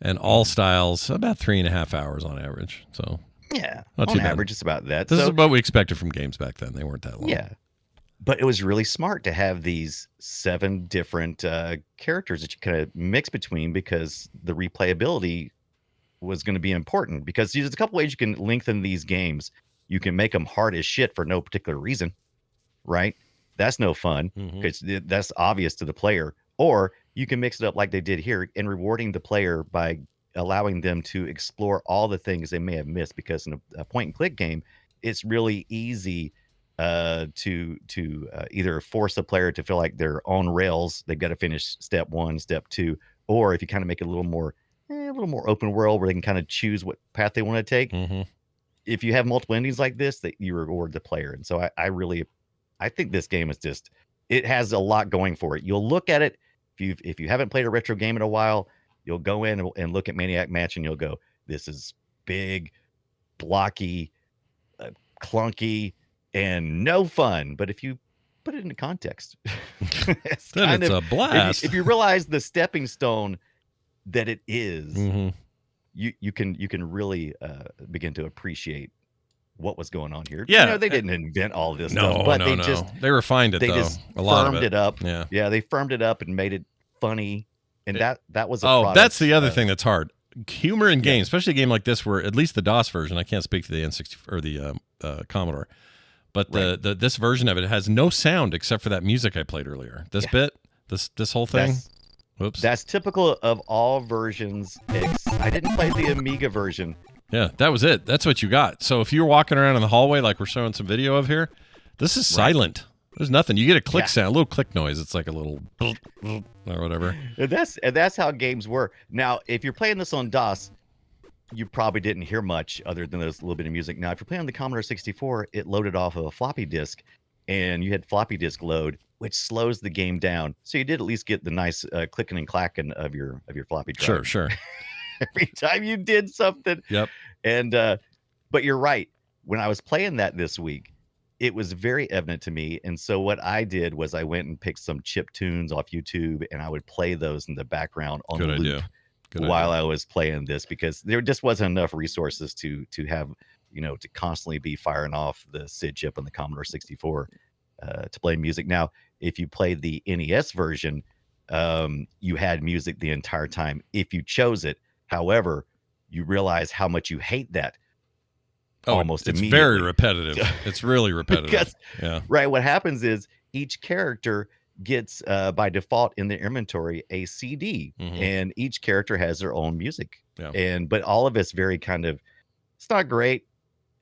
And all styles, about 3.5 hours on average. So yeah, not on too bad. average, it's about that. This is what we expected from games back then. They weren't that long. Yeah. but it was really smart to have these 7 different characters that you kind of mix between, because the replayability was going to be important, because there's a couple ways you can lengthen these games. You can make them hard as shit for no particular reason, right? That's no fun, Mhm. because that's obvious to the player. Or you can mix it up like they did here, and rewarding the player by allowing them to explore all the things they may have missed, because in a point and click game, it's really easy to either force the player to feel like they're on rails. They've got to finish step 1, step 2, or if you kind of make it a little more open world where they can kind of choose what path they want to take. Mhm. If you have multiple endings like this, that you reward the player. And so I think this game is just, it has a lot going for it. You'll look at it, if you haven't played a retro game in a while, you'll go in and look at Maniac Mansion, you'll go, this is big, blocky, clunky, and no fun. But if you put it into context, it's Then kind it's of, a blast. if you realize the stepping stone that it is, Mhm. you can really begin to appreciate what was going on here. Yeah, They didn't invent all this No, stuff, but no, they no. just They refined it they though. just A lot of firmed it up. Yeah. Yeah, they firmed it up and made it funny, and that was a Oh, product. that's the other thing that's hard. Humor in Yeah. games, especially a game like this, where at least the DOS version, I can't speak to the N60 or the Commodore, but the this version of it has no sound except for that music I played earlier. This bit, this whole thing. Whoops. That's typical of all versions. I didn't play the Amiga version. Yeah, that was it. That's what you got. So if you're walking around in the hallway like we're showing some video of here, this is silent. There's nothing. You get a click sound, a little click noise. It's like a little or whatever. And that's how games were. Now, if you're playing this on DOS, you probably didn't hear much other than this little bit of music. Now, if you're playing on the Commodore 64, it loaded off of a floppy disk, and you had floppy disk load, which slows the game down. So you did at least get the nice clicking and clacking of your floppy drive. Sure. Every time you did something. Yep. And but you're right. When I was playing that this week, it was very evident to me. And so what I did was I went and picked some chip tunes off YouTube, and I would play those in the background on Good loop idea. while I was playing this, because there just wasn't enough resources to have, to constantly be firing off the SID chip on the Commodore 64 to play music. Now, if you played the NES version, you had music the entire time if you chose it. However, you realize how much you hate that. Almost it's immediately. very repetitive. It's really repetitive. Because, yeah. Right. What happens is each character gets by default in their inventory a CD, and each character has their own music. Yeah. But all of it's very kind of, it's not great.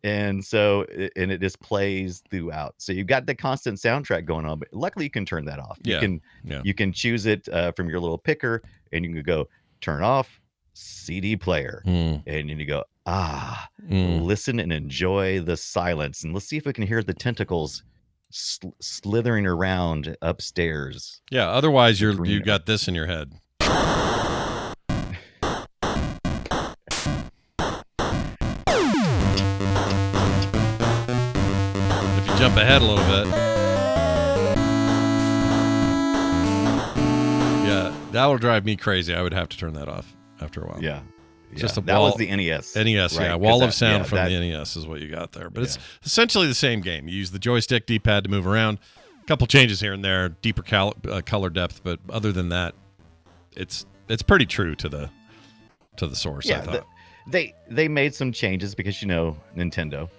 And so, and it just plays throughout. So you've got the constant soundtrack going on, but luckily you can turn that off. You can choose it from your little picker, and you can go turn off CD player, and then you go, listen and enjoy the silence. And let's see if we can hear the tentacles slithering around upstairs. Yeah. Otherwise, you got this in your head. If you jump ahead a little bit, yeah, that will drive me crazy. I would have to turn that off after a while. Yeah. Just a that wall, was the NES. NES, right? yeah. Wall of sound from the NES is what you got there. But it's essentially the same game. You use the joystick D-pad to move around. A couple changes here and there, deeper color depth, but other than that, it's pretty true to the source. Yeah, I thought. They made some changes because Nintendo.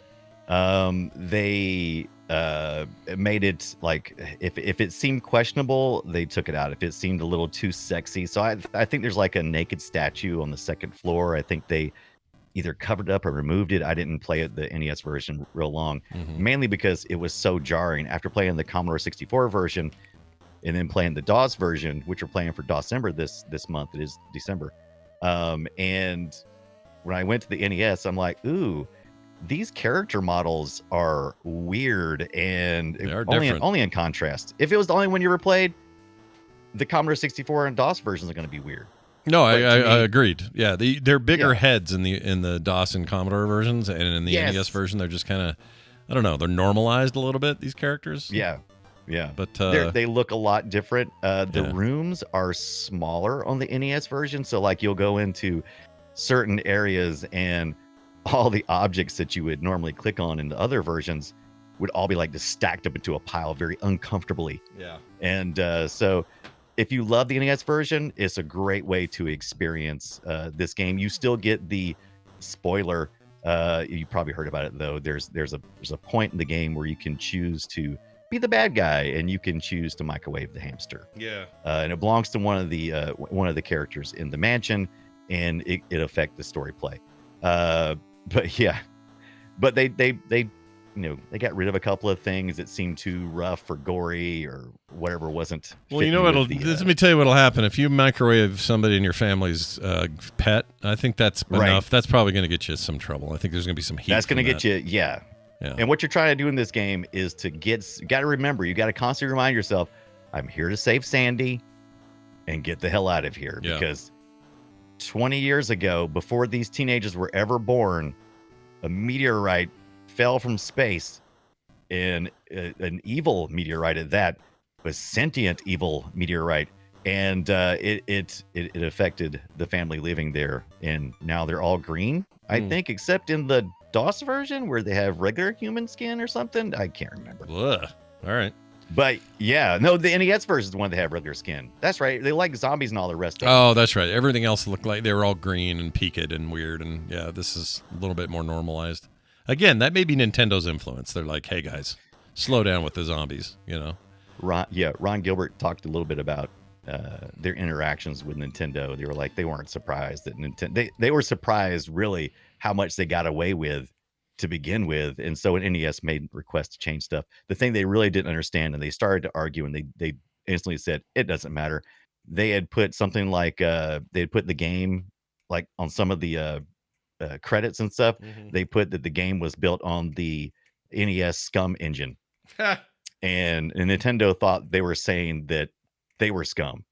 They made it like if it seemed questionable, they took it out. If it seemed a little too sexy, so I think there's like a naked statue on the second floor. I think they either covered it up or removed it. I didn't play the NES version real long, mainly because it was so jarring. After playing the Commodore 64 version and then playing the DOS version, which we're playing for December this month, it is December. And when I went to the NES, I'm like, ooh, these character models are weird and only in contrast. If it was the only one you ever played, the Commodore 64 and DOS versions are going to be weird. No, I agreed. Yeah, they're bigger heads in the DOS and Commodore versions, and in the NES version, they're just kind of, I don't know, they're normalized a little bit. These characters. Yeah. But they look a lot different. The rooms are smaller on the NES version, so like you'll go into certain areas and all the objects that you would normally click on in the other versions would all be like just stacked up into a pile very uncomfortably. Yeah. And so if you love the NES version, it's a great way to experience this game. You still get the spoiler. You probably heard about it though. There's a point in the game where you can choose to be the bad guy, and you can choose to microwave the hamster. Yeah. And it belongs to one of the characters in the mansion, and it affects the story play. But yeah, but they they got rid of a couple of things that seemed too rough or gory or whatever wasn't. Well, you know what'll let me tell you what'll happen if you microwave somebody in your family's pet. I think that's enough. That's probably going to get you some trouble. I think there's going to be some heat. That's going to get you, yeah. And what you're trying to do in this game is you got to remember, you got to constantly remind yourself, I'm here to save Sandy and get the hell out of here. Because 20 years ago, before these teenagers were ever born, a meteorite fell from space, and an evil meteorite at that, a sentient evil meteorite. And it affected the family living there. And now they're all green, I think, except in the DOS version where they have regular human skin or something. I can't remember. Ugh. All right. But yeah, no, the NES version is the one that have regular skin. That's right. They like zombies and all the rest of them. Oh, that's right. Everything else looked like they were all green and peaked and weird. And yeah, this is a little bit more normalized. Again, that may be Nintendo's influence. They're like, hey guys, slow down with the zombies, you know? Ron Gilbert talked a little bit about their interactions with Nintendo. They were like, they weren't surprised that Nintendo, they were surprised really how much they got away with to begin with. And so when NES made requests to change stuff, the thing they really didn't understand, and they started to argue, and they instantly said, it doesn't matter. They had put something like, they had put the game like on some of the credits and stuff. They put that the game was built on the NES Scum engine. And Nintendo thought they were saying that they were scum.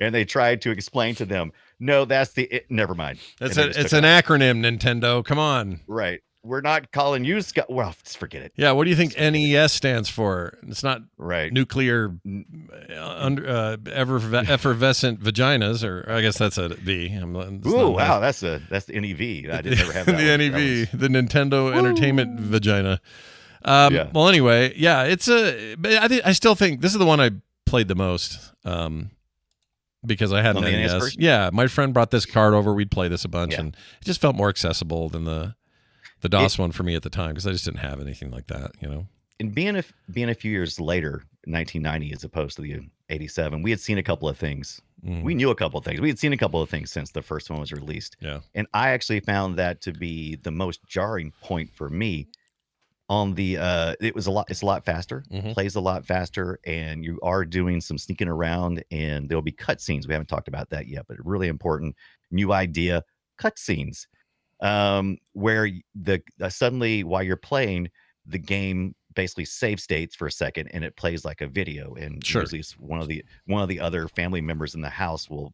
And they tried to explain to them, no, that's never mind. It's an acronym, Nintendo. Come on. Right. We're not calling you scum. Well, just forget it. Yeah. What do you think NES stands for? It's not nuclear effervescent vaginas, or I guess that's a V. Ooh, wow. That's the NEV. I didn't ever have that. The NEV, the Nintendo Entertainment Vagina. Well, anyway, yeah, but I still think this is the one I played the most. Because I had an NES. Yeah, my friend brought this card over. We'd play this a bunch, and it just felt more accessible than the DOS one for me at the time, because I just didn't have anything like that, you know. And being a few years later, 1990 as opposed to the 87, we had seen a couple of things. We knew a couple of things. We had seen a couple of things since the first one was released. Yeah, and I actually found that to be the most jarring point for me. On the it's a lot faster, plays a lot faster, and you are doing some sneaking around, and there'll be cutscenes. We haven't talked about that yet, but really important new idea, cutscenes, where suddenly while you're playing, the game basically save states for a second, and it plays like a video, and usually one of the other family members in the house will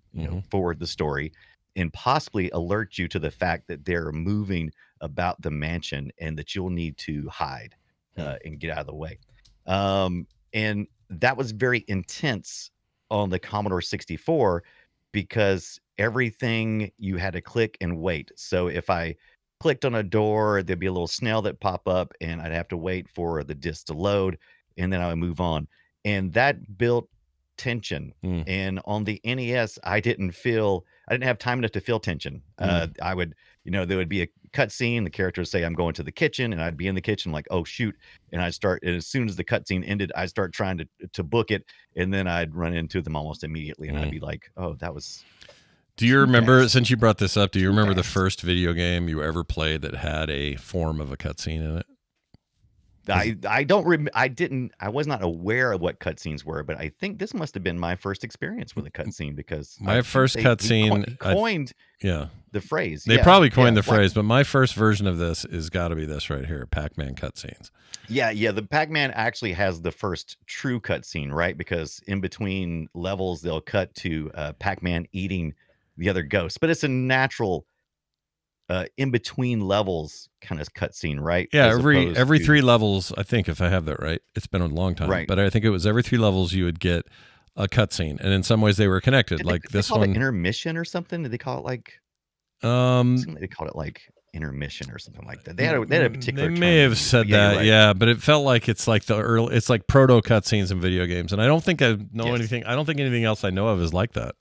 forward the story and possibly alert you to the fact that they're moving about the mansion and that you'll need to hide and get out of the way. And that was very intense on the Commodore 64 because everything you had to click and wait. So if I clicked on a door, there'd be a little snail that pop up, and I'd have to wait for the disc to load, and then I would move on. And that built tension. And on the NES, I didn't have time enough to feel tension. I would, there would be a cutscene, the character would say, I'm going to the kitchen, and I'd be in the kitchen like, oh shoot. And I'd start, and as soon as the cutscene ended, I'd start trying to book it, and then I'd run into them almost immediately, and I'd be like, oh, that was. Do you remember, since you brought this up, do you remember the first video game you ever played that had a form of a cutscene in it? I don't remember. I was not aware of what cutscenes were, but I think this must have been my first experience with a cutscene, because my first cutscene coined the phrase. They probably coined the phrase, but my first version of this is got to be this right here, Pac-Man cutscenes. Yeah. The Pac-Man actually has the first true cutscene, right? Because in between levels, they'll cut to Pac-Man eating the other ghosts, but it's a natural in between levels kind of cutscene, right? Yeah, every 3 levels, I think, if I have that right. It's been a long time, but I think it was every 3 levels you would get a cutscene, and in some ways they were connected. Did like they this call one, it intermission or something? Did they call it like? They called it like intermission or something like that. They had a particular. They term may they have used, said but yeah, you're that, right. yeah, but it felt like it's like it's like proto cutscenes in video games, and I don't think I know Yes. anything. I don't think anything else I know of is like that.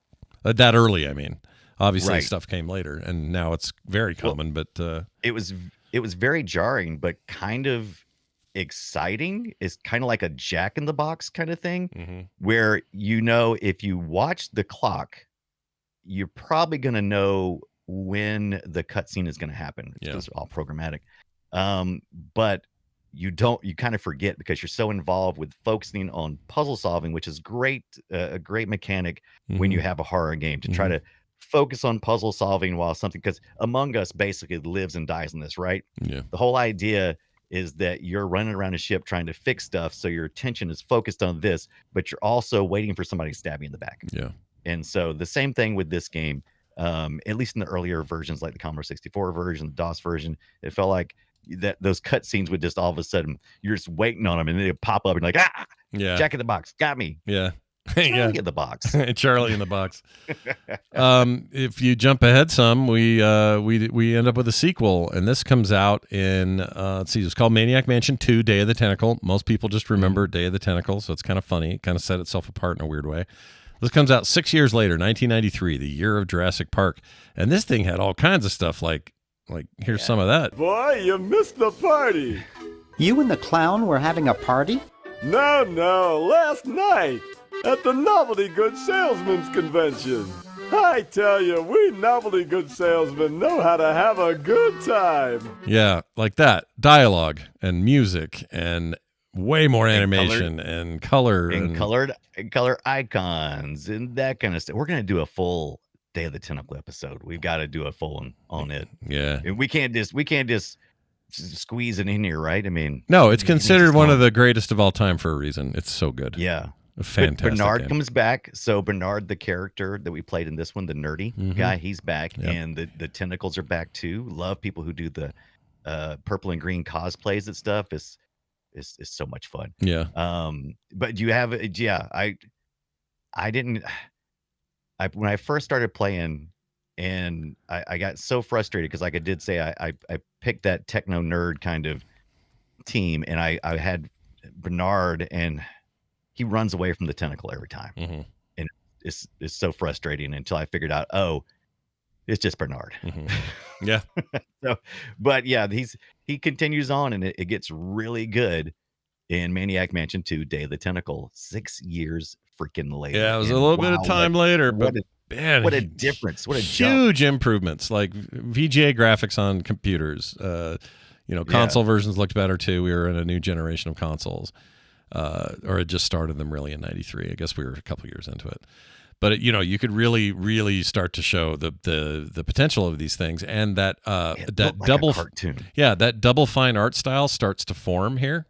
That early, I mean. Obviously, Right. stuff came later, and now it's very common. But It was very jarring, but kind of exciting. It's kind of like a Jack in the Box kind of thing, mhm. where if you watch the clock, you're probably going to know when the cutscene is going to happen. Yeah. It's all programmatic. But you kind of forget because you're so involved with focusing on puzzle solving, which is great, a great mechanic when you Mhm. have a horror game to try to focus on puzzle solving while something, because Among Us basically lives and dies in this, right? Yeah, The whole idea is that you're running around a ship trying to fix stuff. So your attention is focused on this, but you're also waiting for somebody to stab you in the back. yeah, And so the same thing with this game, at least in the earlier versions, like the Commodore 64 version, the DOS version, it felt like that those cutscenes would just all of a sudden you're just waiting on them and they'd pop up and like, yeah, Jack in the Box, got me. yeah, Charlie yeah. in the Box. Charlie in the Box. If you jump ahead some, we end up with a sequel, and this comes out in let's see, it's called Maniac Mansion 2: Day of the Tentacle. Most people just remember Day of the Tentacle, so it's kind of funny. It kind of set itself apart in a weird way. This comes out 6 years later, 1993, the year of Jurassic Park, and this thing had all kinds of stuff. Like here's some of that. Boy, you missed the party. You and the clown were having a party? No, last night at the Novelty Good Salesmen's Convention. I tell you, we Novelty Good Salesmen know how to have a good time. Yeah, like that. Dialogue and music and way more animation and color and color icons and that kind of stuff. We're gonna do a full Day of the Tentacle episode. We've got to do a full one on it. Yeah. And we can't just squeeze it in here, right? I mean, No, it's it needs considered its one own- of the greatest of all time for a reason. It's so good. Yeah. A fantastic Bernard game. comes back. So Bernard, the character that we played in this one, the nerdy guy, he's back. Yep. And the tentacles are back too. Love people who do the purple and green cosplays and stuff. It's so much fun. Yeah. But you have I didn't when I first started playing, and I got so frustrated because, like I did say, I picked that techno nerd kind of team, and I had Bernard, and he runs away from the tentacle every time, Mhm. and it's so frustrating until I figured out, oh, it's just Bernard. Mhm. Yeah. So, but yeah, he continues on, and it gets really good in Maniac Mansion 2: Day of the Tentacle. 6 years freaking later. Yeah, it was a And little bit of wow, time later, but man, what a difference! What a jump! huge improvements, like VGA graphics on computers. Console versions looked better too. We were in a new generation of consoles, or had just started them really in '93. I guess we were a couple years into it. But you could really, really start to show the potential of these things, and that It that looked like a double cartoon. that double fine art style starts to form here,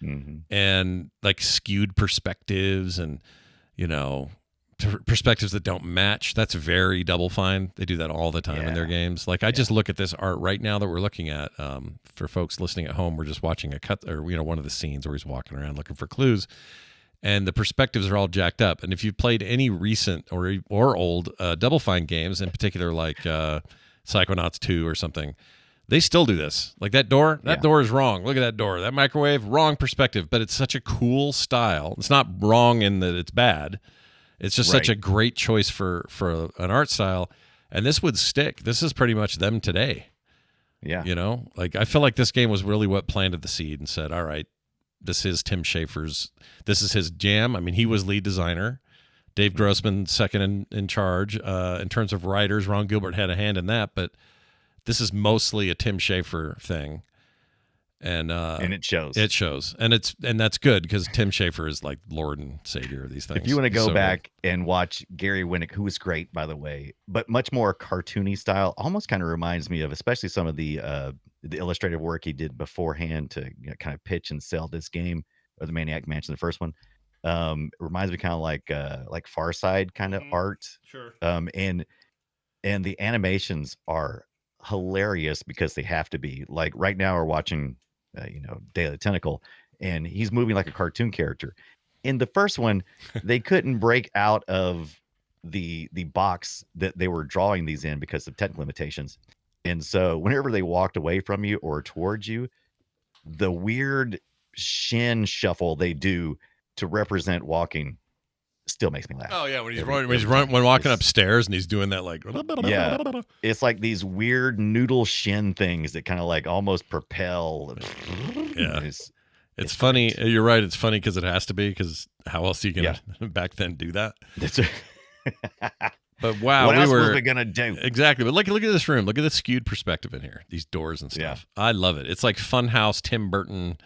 Mm-hmm. and like skewed perspectives and perspectives that don't match. That's very Double Fine. They do that all the time in their games. Like I just look at this art right now that we're looking at. For folks listening at home, we're just watching a cut, or one of the scenes where he's walking around looking for clues, and the perspectives are all jacked up. And if you've played any recent or old Double Fine games, in particular like Psychonauts 2 or something, they still do this. Like that door is wrong. Look at that door. That microwave, wrong perspective. But it's such a cool style. It's not wrong in that it's bad. It's just such a great choice for an art style. And this would stick. This is pretty much them today. Yeah. Like I feel like this game was really what planted the seed and said, all right, this is Tim Schafer's. This is his jam. I mean, he was lead designer. Dave Grossman second in charge. In terms of writers, Ron Gilbert had a hand in that, but this is mostly a Tim Schafer thing, and it shows. It shows, and that's good because Tim Schafer is like Lord and Savior of these things. If you want to go So back and watch Gary Winnick, who was great, by the way, but much more cartoony style, almost kind of reminds me of, especially some of the illustrative work he did beforehand to kind of pitch and sell this game, or the Maniac Mansion, the first one. It reminds me kind of like Far Side kind of art. Sure. And the animations are hilarious because they have to be. Like right now we're watching Day of the Tentacle, and he's moving like a cartoon character. In the first one, they couldn't break out of the box that they were drawing these in because of technical limitations. And so whenever they walked away from you or towards you, the weird shin shuffle they do to represent walking still makes me laugh. Oh yeah, when he's every- running, when he's every run, time. when walking It's- upstairs and he's doing that like Yeah. It's like these weird noodle shin things that kind of like almost propel. Yeah. It's funny. great. You're right. It's funny because it has to be, because how else are you gonna back then do that? That's But wow, what else was were we gonna do? exactly. But look at this room. Look at the skewed perspective in here. These doors and stuff. I love it. It's like Funhouse, Tim Burton.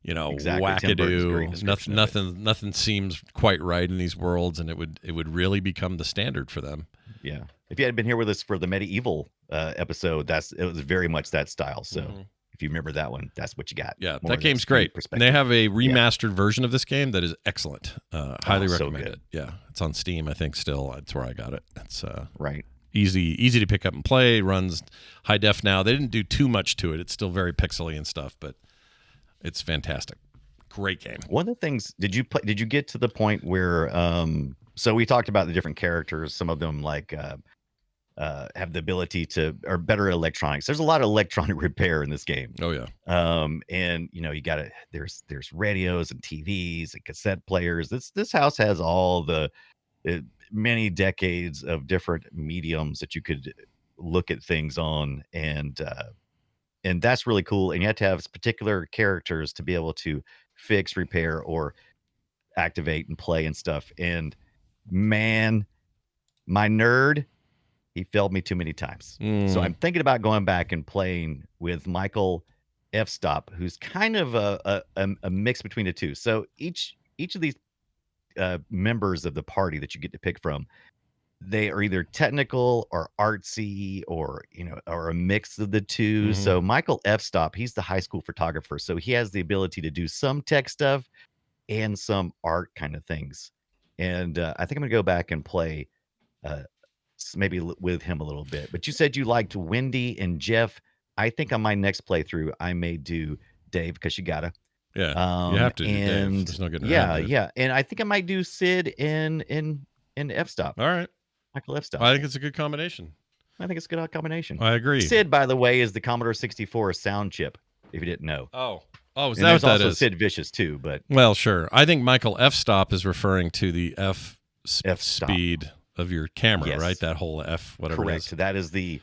Exactly. Tim Burton's great wackadoo. description of it. Nothing seems quite right in these worlds, and it would really become the standard for them. Yeah. If you had been here with us for the medieval episode, it was very much that style. So if you remember that one, that's what you got. Yeah, More that game's skewed great. And perspective. they have a remastered version of this game that is excellent. Highly so recommend good. it. Yeah, it's on Steam, I think. Still, that's where I got it. It's right. Easy to pick up and play. Runs high def now. They didn't do too much to it. It's still very pixely and stuff, but it's fantastic. Great game. One of the things, did you get to the point where so we talked about the different characters, some of them like have the ability to, or better electronics. There's a lot of electronic repair in this game. Oh yeah. And you got to, there's radios and TVs and cassette players. This house has all the many decades of different mediums that you could look at things on, and that's really cool. And you have to have particular characters to be able to fix, repair, or activate and play and stuff. And man, my nerd, he failed me too many times. So I'm thinking about going back and playing with Michael F. Stop, who's kind of a mix between the two. So each of these members of the party that you get to pick from, they are either technical or artsy, or or a mix of the two. So Michael F. Stop, he's the high school photographer, so he has the ability to do some tech stuff and some art kind of things. And I think I'm gonna go back and play maybe with him a little bit. But you said you liked Wendy and Jeff. I think on my next playthrough I may do Dave, because you gotta. Yeah, you have to do Dave. And There's no getting around Dave. yeah, and I think I might do Sid and F. Stop. All right. Michael F. Stop. I think it's a good combination. I think it's a good combination. I agree. Sid, by the way, is the Commodore 64 sound chip, if you didn't know. Oh, is And that there's what that also is? Sid Vicious too, but Well, sure. I think Michael F. Stop is referring to the F F-stop. speed of your camera, Yes. right? That whole F, whatever correct. it That is the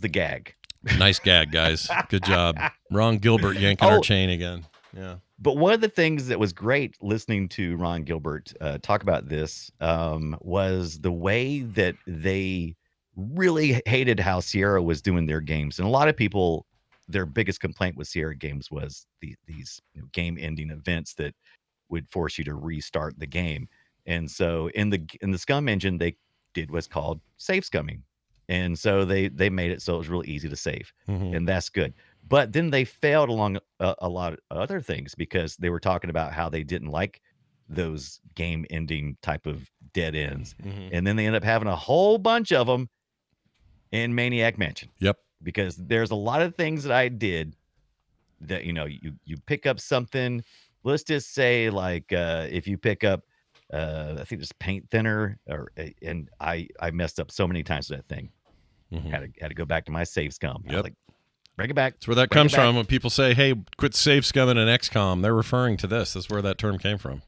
gag. is. Nice gag, guys. Good job. Ron Gilbert yanking our Oh. chain again. Yeah. But one of the things that was great listening to Ron Gilbert talk about this was the way that they really hated how Sierra was doing their games. And a lot of people, their biggest complaint with Sierra games was these game ending events that would force you to restart the game. And so in the Scum engine, they did what's called save scumming. And so they made it so it was real easy to save. And that's good. But then they failed along a lot of other things, because they were talking about how they didn't like those game ending type of dead ends. And then they end up having a whole bunch of them in Maniac Mansion. Yep. Because there's a lot of things that I did that, you pick up something, let's just say like if you pick up, I think it's paint thinner, and I messed up so many times with that thing. Had to go back to my save scum. I was like, bring it back. That's where that comes from. When people say, "Hey, quit save scumming in XCOM," they're referring to this. That's where that term came from.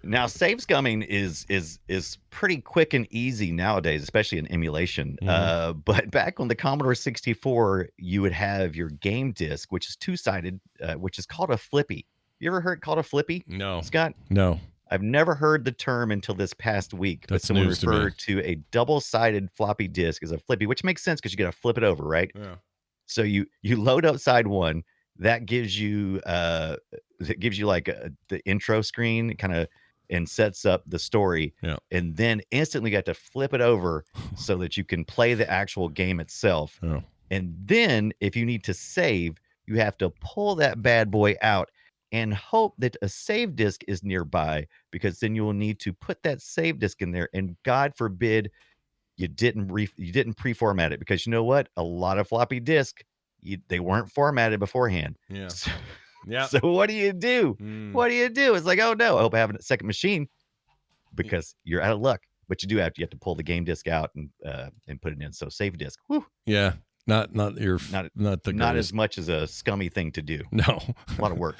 Now, save scumming is pretty quick and easy nowadays, especially in emulation. But back on the Commodore 64, you would have your game disc, which is two-sided, which is called a flippy. You ever heard it called a flippy? No. Scott? No. I've never heard the term until this past week. But That's someone news to me. referred to a double-sided floppy disk as a flippy, which makes sense because you got to flip it over, right? Yeah. So you load up side one, that gives you like the intro screen kind of, and sets up the story. Yeah. And then instantly you got to flip it over so that you can play the actual game itself. Oh. And then if you need to save, you have to pull that bad boy out and hope that a save disk is nearby, because then you will need to put that save disk in there. And God forbid you didn't pre-format it, because you know what? A lot of floppy disk, they weren't formatted beforehand. Yeah. So, Yeah. so what do you do? What do you do? It's like, oh no, I hope I have a second machine, because you're out of luck. But you have to pull the game disc out and put it in. So save disk. Whew. Yeah. Not not the not greatest. as much as a scummy thing to do. No, A lot of work.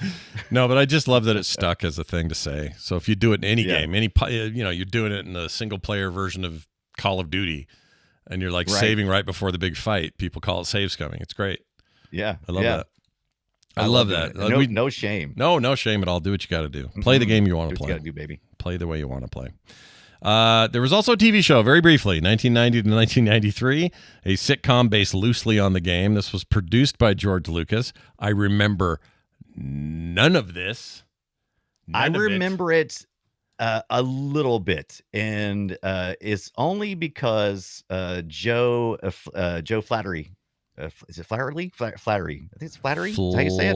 no, but I just love that it's stuck as a thing to say. So if you do it in any Yeah. game, you're doing it in a single player version of Call of Duty, and you're like Right. saving right before the big fight. People call it save scumming. It's great. Yeah, I love yeah. that. I love doing that. it. No shame. No shame at all. Do what you got to do. Play the game you want Do to what you play. gotta do, baby. Play the way you want to play. There was also a TV show, very briefly, 1990 to 1993, a sitcom based loosely on the game. This was produced by George Lucas. I remember none of this. I remember it a little bit, and it's only because Joe Flattery. Is it Flattery? Flattery. I think it's Flattery. Is that how you say it?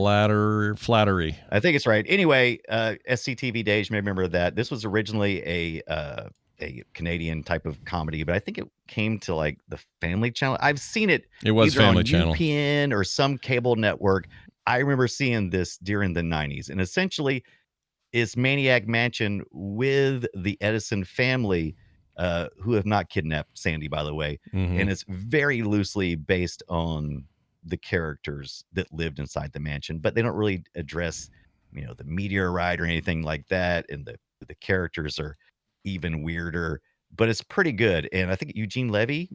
Flattery. I think it's right. Anyway, SCTV days, you may remember that. This was originally a Canadian type of comedy, but I think it came to like the Family Channel. I've seen it. It was either Family on Channel. UPN or some cable network. I remember seeing this during the 90s, and essentially is Maniac Mansion with the Edison family, who have not kidnapped Sandy, by the way. Mhm. And it's very loosely based on the characters that lived inside the mansion, but they don't really address, the meteorite or anything like that. And the characters are even weirder, but it's pretty good. And I think Eugene Levy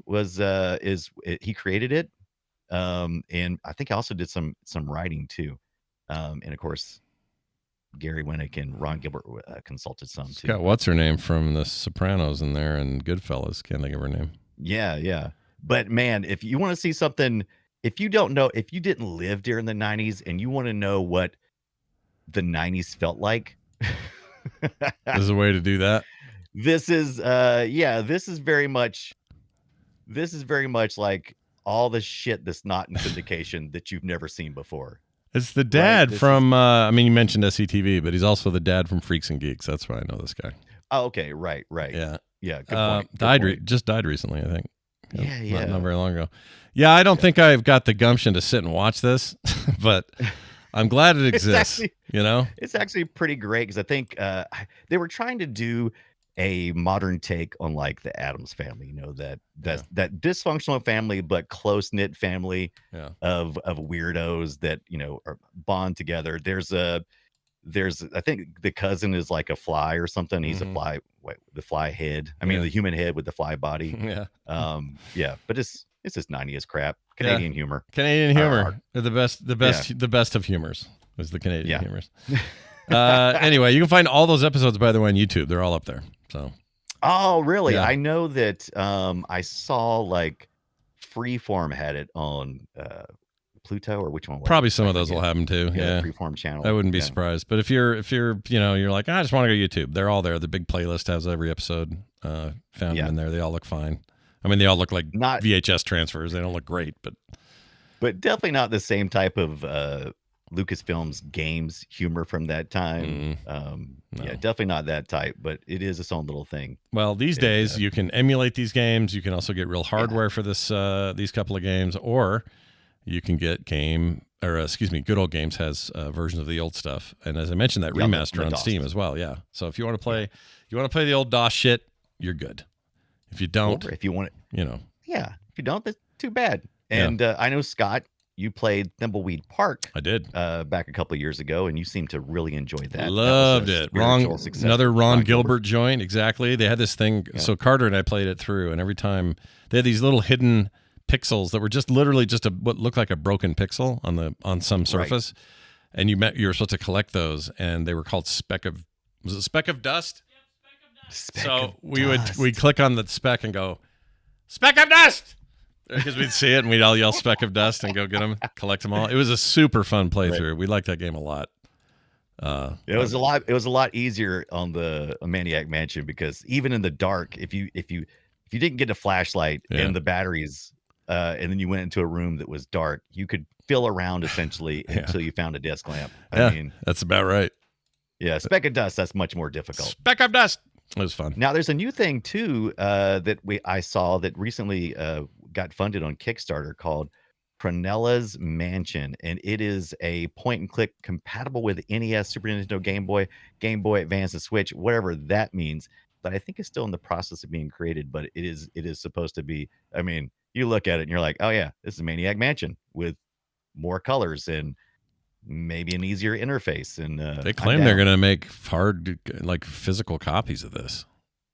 he created it. And I think I also did some writing too. And of course, Gary Winnick and Ron Gilbert consulted some too. Got what's her name from The Sopranos in there and Goodfellas. Can't think of her name. Yeah. But man, if you want to see something, if you didn't live during the 90s and you want to know what the 90s felt like, There's a way to do that. this is very much like all the shit that's not in syndication that you've never seen before. It's the dad This from, you mentioned SCTV, but he's also the dad from Freaks and Geeks. That's why I know this guy. Oh, okay. Right. Yeah. Yeah. Good point. Just died recently, I think. Yeah. Not very long ago. Yeah, I don't think I've got the gumption to sit and watch this, but I'm glad it exists. It's actually pretty great because I think they were trying to do a modern take on like the Addams family, that dysfunctional family but close knit family of weirdos that are bond together. There's I think the cousin is like a fly or something. He's a fly, the fly head. The human head with the fly body. But it's just 90s crap. Canadian humor. The best of humors is the Canadian humors. Anyway, you can find all those episodes, by the way, on YouTube. They're all up there. So. Oh, really? Yeah. I know that I saw like Freeform had it on Pluto, or which one was Probably it? some of those will have them too. Yeah. Freeform channel. I wouldn't be surprised. But if you're you're like, I just want to go to YouTube, they're all there. The big playlist has every episode found them in there. They all look fine. They all look like not VHS transfers. They don't look great, but definitely not the same type of Lucasfilm's games humor from that time. No. Yeah, definitely not that type, but it is its own little thing. Well, these days you can emulate these games. You can also get real hardware for these couple of games, or you can get Good Old Games has versions of the old stuff. And as I mentioned, that remaster on Steam as well. Yeah. So if you want to play, the old DOS shit, you're good. If you don't, or if you want it, yeah. If you don't, that's too bad. And I know, Scott, you played Thimbleweed Park. I did back a couple of years ago, and you seemed to really enjoy that. Loved it. Another Ron Gilbert joint. Exactly. They had this thing. Yeah. So Carter and I played it through, and every time they had these little hidden pixels that were just literally just what looked like a broken pixel on some surface, and you were supposed to collect those, and they were called speck of dust. We'd click on the speck and go, speck of dust, because we'd see it and we'd all yell speck of dust and go get them, collect them all. It was a super fun playthrough. Right. We liked that game a lot. It was a lot easier on the Maniac Mansion, because even in the dark, if you didn't get a flashlight and the batteries, and then you went into a room that was dark, you could feel around essentially until you found a desk lamp. I mean, that's about right. Yeah, speck of dust, that's much more difficult. Speck of dust. It was fun. Now there's a new thing too that I saw that recently got funded on Kickstarter called Pranella's Mansion, and it is a point and click compatible with NES, Super Nintendo, Game Boy Advance, and Switch, whatever that means. that I think is still in the process of being created, but it is supposed to be. I mean, you look at it and you're like, oh yeah, this is Maniac Mansion with more colors and maybe an easier interface. And they claim they're going to make hard, like physical copies of this.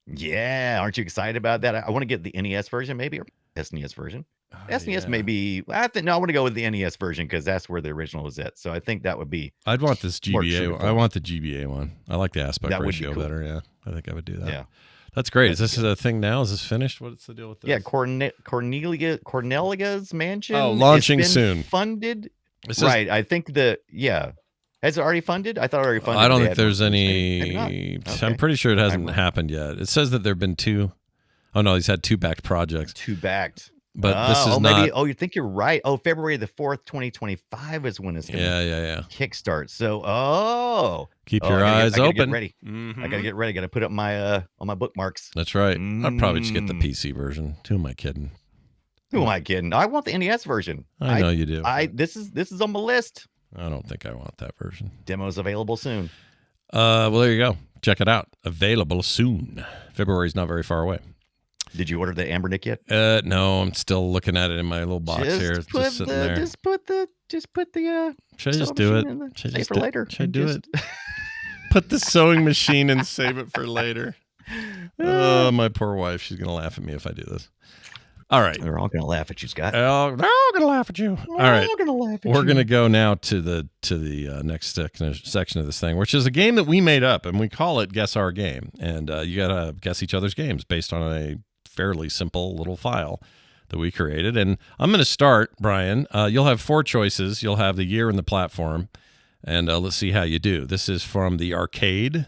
Yeah, aren't you excited about that? I want to get the NES version, maybe, or SNES version. SNES maybe. I want to go with the NES version because that's where the original was at. So I think that would be. I'd want this GBA. I want the GBA one. I like the aspect ratio better. Yeah, I think I would do that. Yeah, that's great. Is this a thing now? Is this finished? What's the deal with this? Yeah, Cornelia's Mansion. Oh, launching soon. Funded. Right. I think has it already funded? I thought it already funded. I don't think there's any. Okay. I'm pretty sure it hasn't happened yet. It says that there have been 2. Oh no, he's had 2 backed projects. 2 backed. But this is not. Maybe, you think you're right. Oh, February the 4th, 2025 is when it's going to kickstart. So, keep your eyes open. Get ready. I got to get ready. Got to put up my on my bookmarks. That's right. I'd probably just get the PC version. Who am I kidding? Who am I kidding? I want the NES version. I know you do. This is on my list. I don't think I want that version. Demos available soon. Well, there you go. Check it out. Available soon. February's not very far away. Did you order the Ambernick yet? No, I'm still looking at it in my little box here. It's just sitting there. Just put the. Should I just do it? Should I just for later? Should I do it? Put the sewing machine and save it for later. Oh, my poor wife. She's gonna laugh at me if I do this. All right. They're all gonna laugh at you, Scott. They're all gonna laugh at you. All right. We're gonna go now to the next section of this thing, which is a game that we made up, and we call it Guess Our Game. And you gotta guess each other's games based on a fairly simple little file that we created. And I'm going to start, Brian. You'll have 4 choices. You'll have the year and the platform. And let's see how you do. This is from the arcade.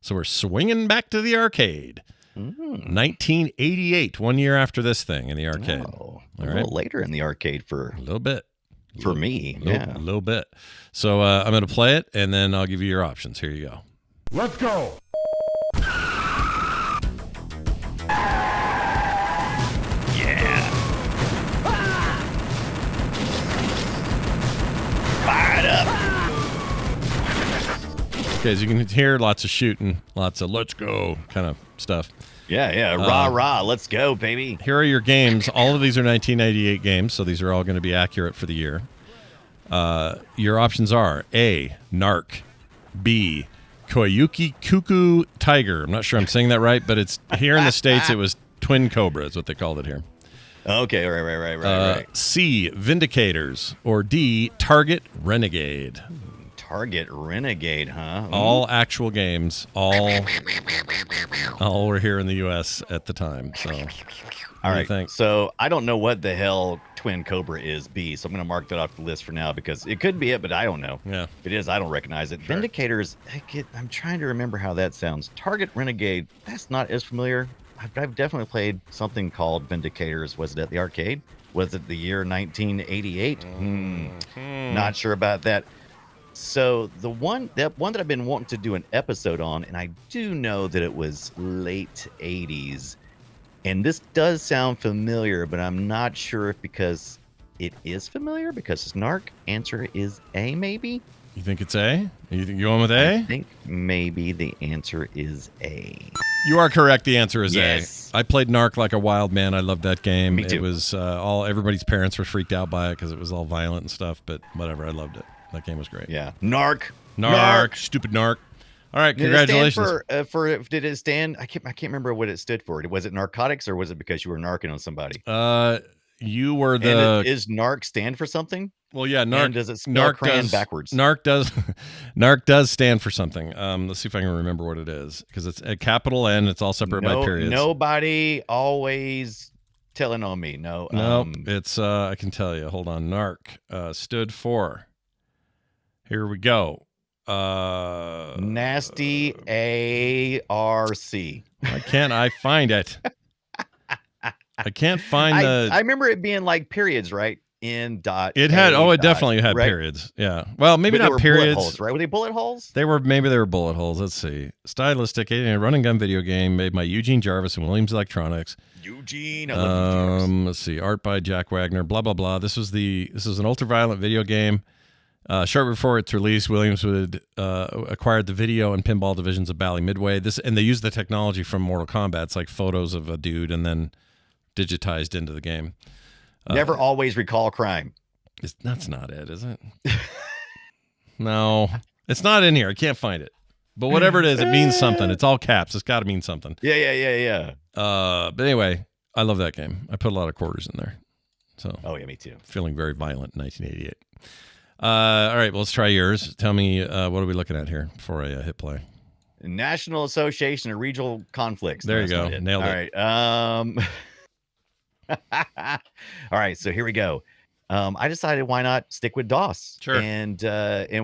So we're swinging back to the arcade. 1988, 1 year after this thing in the arcade. Oh, a little later in the arcade for a little bit. For me, a little bit. So I'm going to play it, and then I'll give you your options. Here you go. Let's go. Okay, as you can hear, lots of shooting, lots of let's go kind of stuff. Yeah. Rah, let's go, baby. Here are your games. All of these are 1998 games, so these are all going to be accurate for the year. Your options are A, Narc, B, Koyuki Cuckoo Tiger. I'm not sure I'm saying that right, but it's here in the States, it was Twin Cobra is what they called it here. Okay, right. C, Vindicators, or D, Target Renegade. Target Renegade, huh? All actual games. All were here in the U.S. at the time. So, all right. So I don't know what the hell Twin Cobra is. B. So I'm going to mark that off the list for now because it could be it, but I don't know. Yeah. If it is, I don't recognize it. Sure. Vindicators. I'm trying to remember how that sounds. Target Renegade. That's not as familiar. I've definitely played something called Vindicators. Was it at the arcade? Was it the year 1988? Not sure about that. So the one that I've been wanting to do an episode on, and I do know that it was late 80s, and this does sound familiar, but I'm not sure if because it is familiar, because it's Narc. Answer is A, maybe? You think it's A? You think you're going with A? I think maybe the answer is A. You are correct. The answer is yes. A. I played Narc like a wild man. I loved that game. Me too. It was everybody's parents were freaked out by it because it was all violent and stuff, but whatever. I loved it. That game was great. Yeah. Narc. Stupid Narc. All right, congratulations. Did it stand? I can't remember what it stood for. Was it narcotics or was it because you were narking on somebody? You were the. Is Narc stand for something? Well, yeah, Narc. And does it spell crayon backwards? Narc does stand for something. Let's see if I can remember what it is because it's a capital N. It's all separate by periods. Nobody always telling on me. No. It's I can tell you. Hold on. Narc stood for. Here we go. Nasty ARC. Why can't I find it? I can't find I remember it being like periods, right? In dot. It had. It definitely had periods. Yeah. Well, maybe not periods. Bullet holes, right? Were they bullet holes? Maybe they were bullet holes. Let's see. Stylistic, a run and gun video game made by Eugene Jarvis and Williams Electronics. Eugene. I love Jarvis. Let's see. Art by Jack Wagner. Blah blah blah. This was an ultra-violent video game. Short before its release, Williams would acquired the video and pinball divisions of Bally Midway. And they used the technology from Mortal Kombat. It's like photos of a dude and then digitized into the game. Never always recall crime. That's not it, is it? No, it's not in here. I can't find it. But whatever it is, it means something. It's all caps. It's got to mean something. Yeah. But anyway, I love that game. I put a lot of quarters in there. So. Oh yeah, me too. Feeling very violent in 1988. All right, well, let's try yours. Tell me, what are we looking at here before I hit play? National Association of Regional Conflicts. There you go. Nailed it. All right. All right, so here we go. I decided why not stick with DOS? Sure. And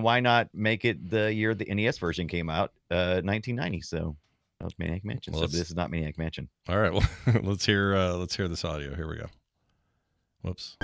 why not make it the year the NES version came out, 1990. So that was Maniac Mansion. Well, so this is not Maniac Mansion. All right, well, let's hear this audio. Here we go. Whoops.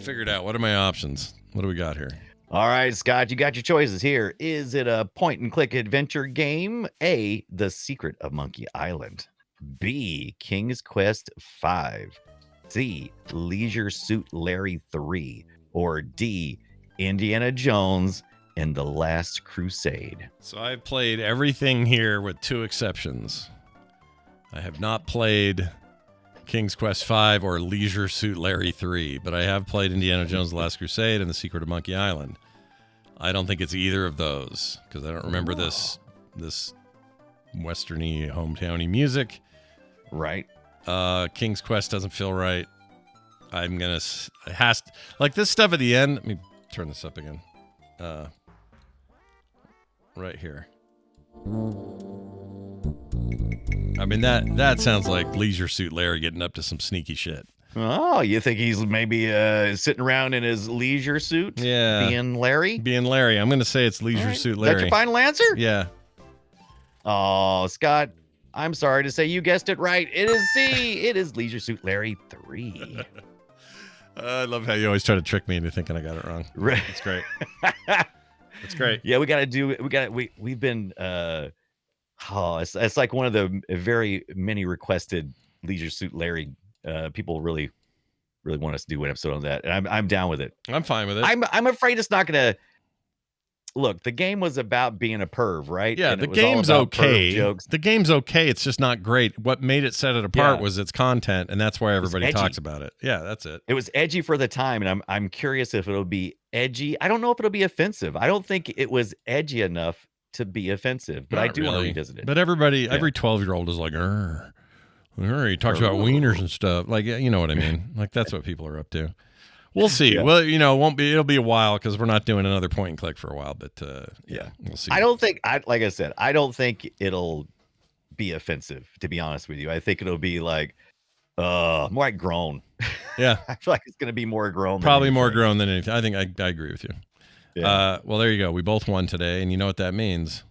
Figured out. What are my options? What do we got here? All right, Scott, you got your choices here. Is it a point and click adventure game? A, The Secret of Monkey Island. B, King's Quest 5. C, Leisure Suit Larry 3. Or D, Indiana Jones and the Last Crusade. So I've played everything here with two exceptions. I have not played King's Quest 5 or Leisure Suit Larry 3, but I have played Indiana Jones: The Last Crusade and The Secret of Monkey Island. I don't think it's either of those because I don't remember this westerny, hometowny music. Right. King's Quest doesn't feel right. I'm gonna like this stuff at the end. Let me turn this up again. Right here. I mean, that sounds like Leisure Suit Larry getting up to some sneaky shit. Oh, you think he's maybe sitting around in his leisure suit? Yeah. Being Larry? Being Larry. I'm going to say it's Leisure Suit Larry. Is that your final answer? Yeah. Oh, Scott, I'm sorry to say you guessed it right. It is C. It is Leisure Suit Larry 3. I love how you always try to trick me into thinking I got it wrong. Right. It's great. It's great. Yeah, we've been it's like one of the very many requested Leisure Suit Larry. People really want us to do an episode on that, and I'm down with it. I'm fine with it. I'm afraid it's not gonna look. The game was about being a perv, right? Yeah, and the game's okay. Jokes. The game's okay. It's just not great. What made it set it apart was its content, and that's why everybody talks about it. Yeah, that's it. It was edgy for the time, and I'm curious if it'll be edgy. I don't know if it'll be offensive. I don't think it was edgy enough to be offensive, but I do want to revisit it. But every 12-year-old is like, he talks about wieners and stuff. Like, you know what I mean? Like, that's what people are up to. We'll see. Yeah. Well, it'll be a while because we're not doing another point and click for a while, but we'll see. I don't think it'll be offensive, to be honest with you. I think it'll be like, more like grown. Yeah. I feel like it's going to be more grown. Probably more grown than anything. I think I agree with you. Yeah. Well, there you go. We both won today, and you know what that means.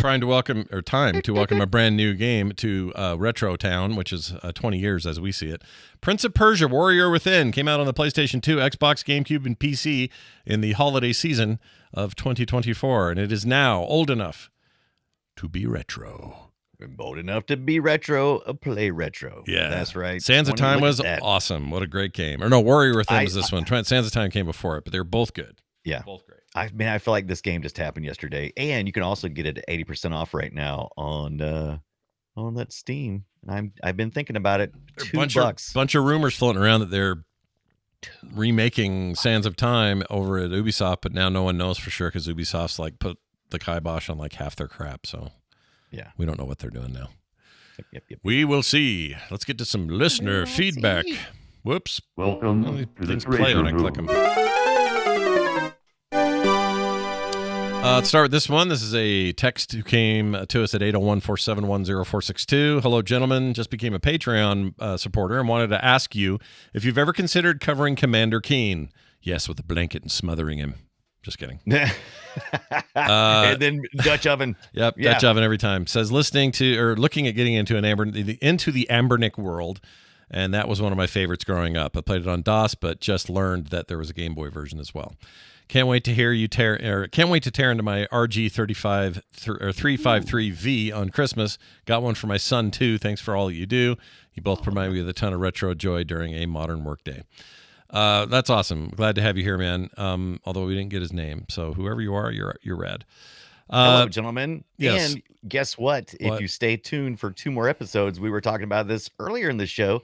Time to welcome a brand new game to Retro Town, which is 20 years as we see it. Prince of Persia: Warrior Within came out on the PlayStation 2, Xbox, GameCube, and PC in the holiday season of 2024, and it is now old enough to be retro. Bold enough to be retro, play retro. Yeah, that's right. Sands of Time was awesome. What a great game. Or no, Warrior Within was this one. Sands of Time came before it, but they're both good. Yeah, both great. I feel like this game just happened yesterday, and you can also get it at 80% off right now on that Steam. And I've been thinking about it. $2. Bunch of rumors floating around that they're remaking Sands of Time over at Ubisoft, but now no one knows for sure because Ubisoft's like put the kibosh on like half their crap. So yeah, we don't know what they're doing now. Yep. We will see. Let's get to some listener feedback. Whoops. Welcome to the play when I click them. Let's start with this one. This is a text who came to us at 801-471-0462. Hello, gentlemen. Just became a Patreon supporter and wanted to ask you if you've ever considered covering Commander Keen. Yes, with a blanket and smothering him. Just kidding. And then Dutch oven. Yep, Yeah. Dutch oven every time. Says looking at getting into the Ambernick world, and that was one of my favorites growing up. I played it on DOS, but just learned that there was a Game Boy version as well. Can't wait to hear you tear into my RG 353V on Christmas. Got one for my son too. Thanks for all you do. You both provide me with a ton of retro joy during a modern workday. That's awesome. Glad to have you here, man. Although we didn't get his name, so whoever you are, you're rad. Hello, gentlemen. Yes. And guess what? If you stay tuned for 2 more episodes, we were talking about this earlier in the show.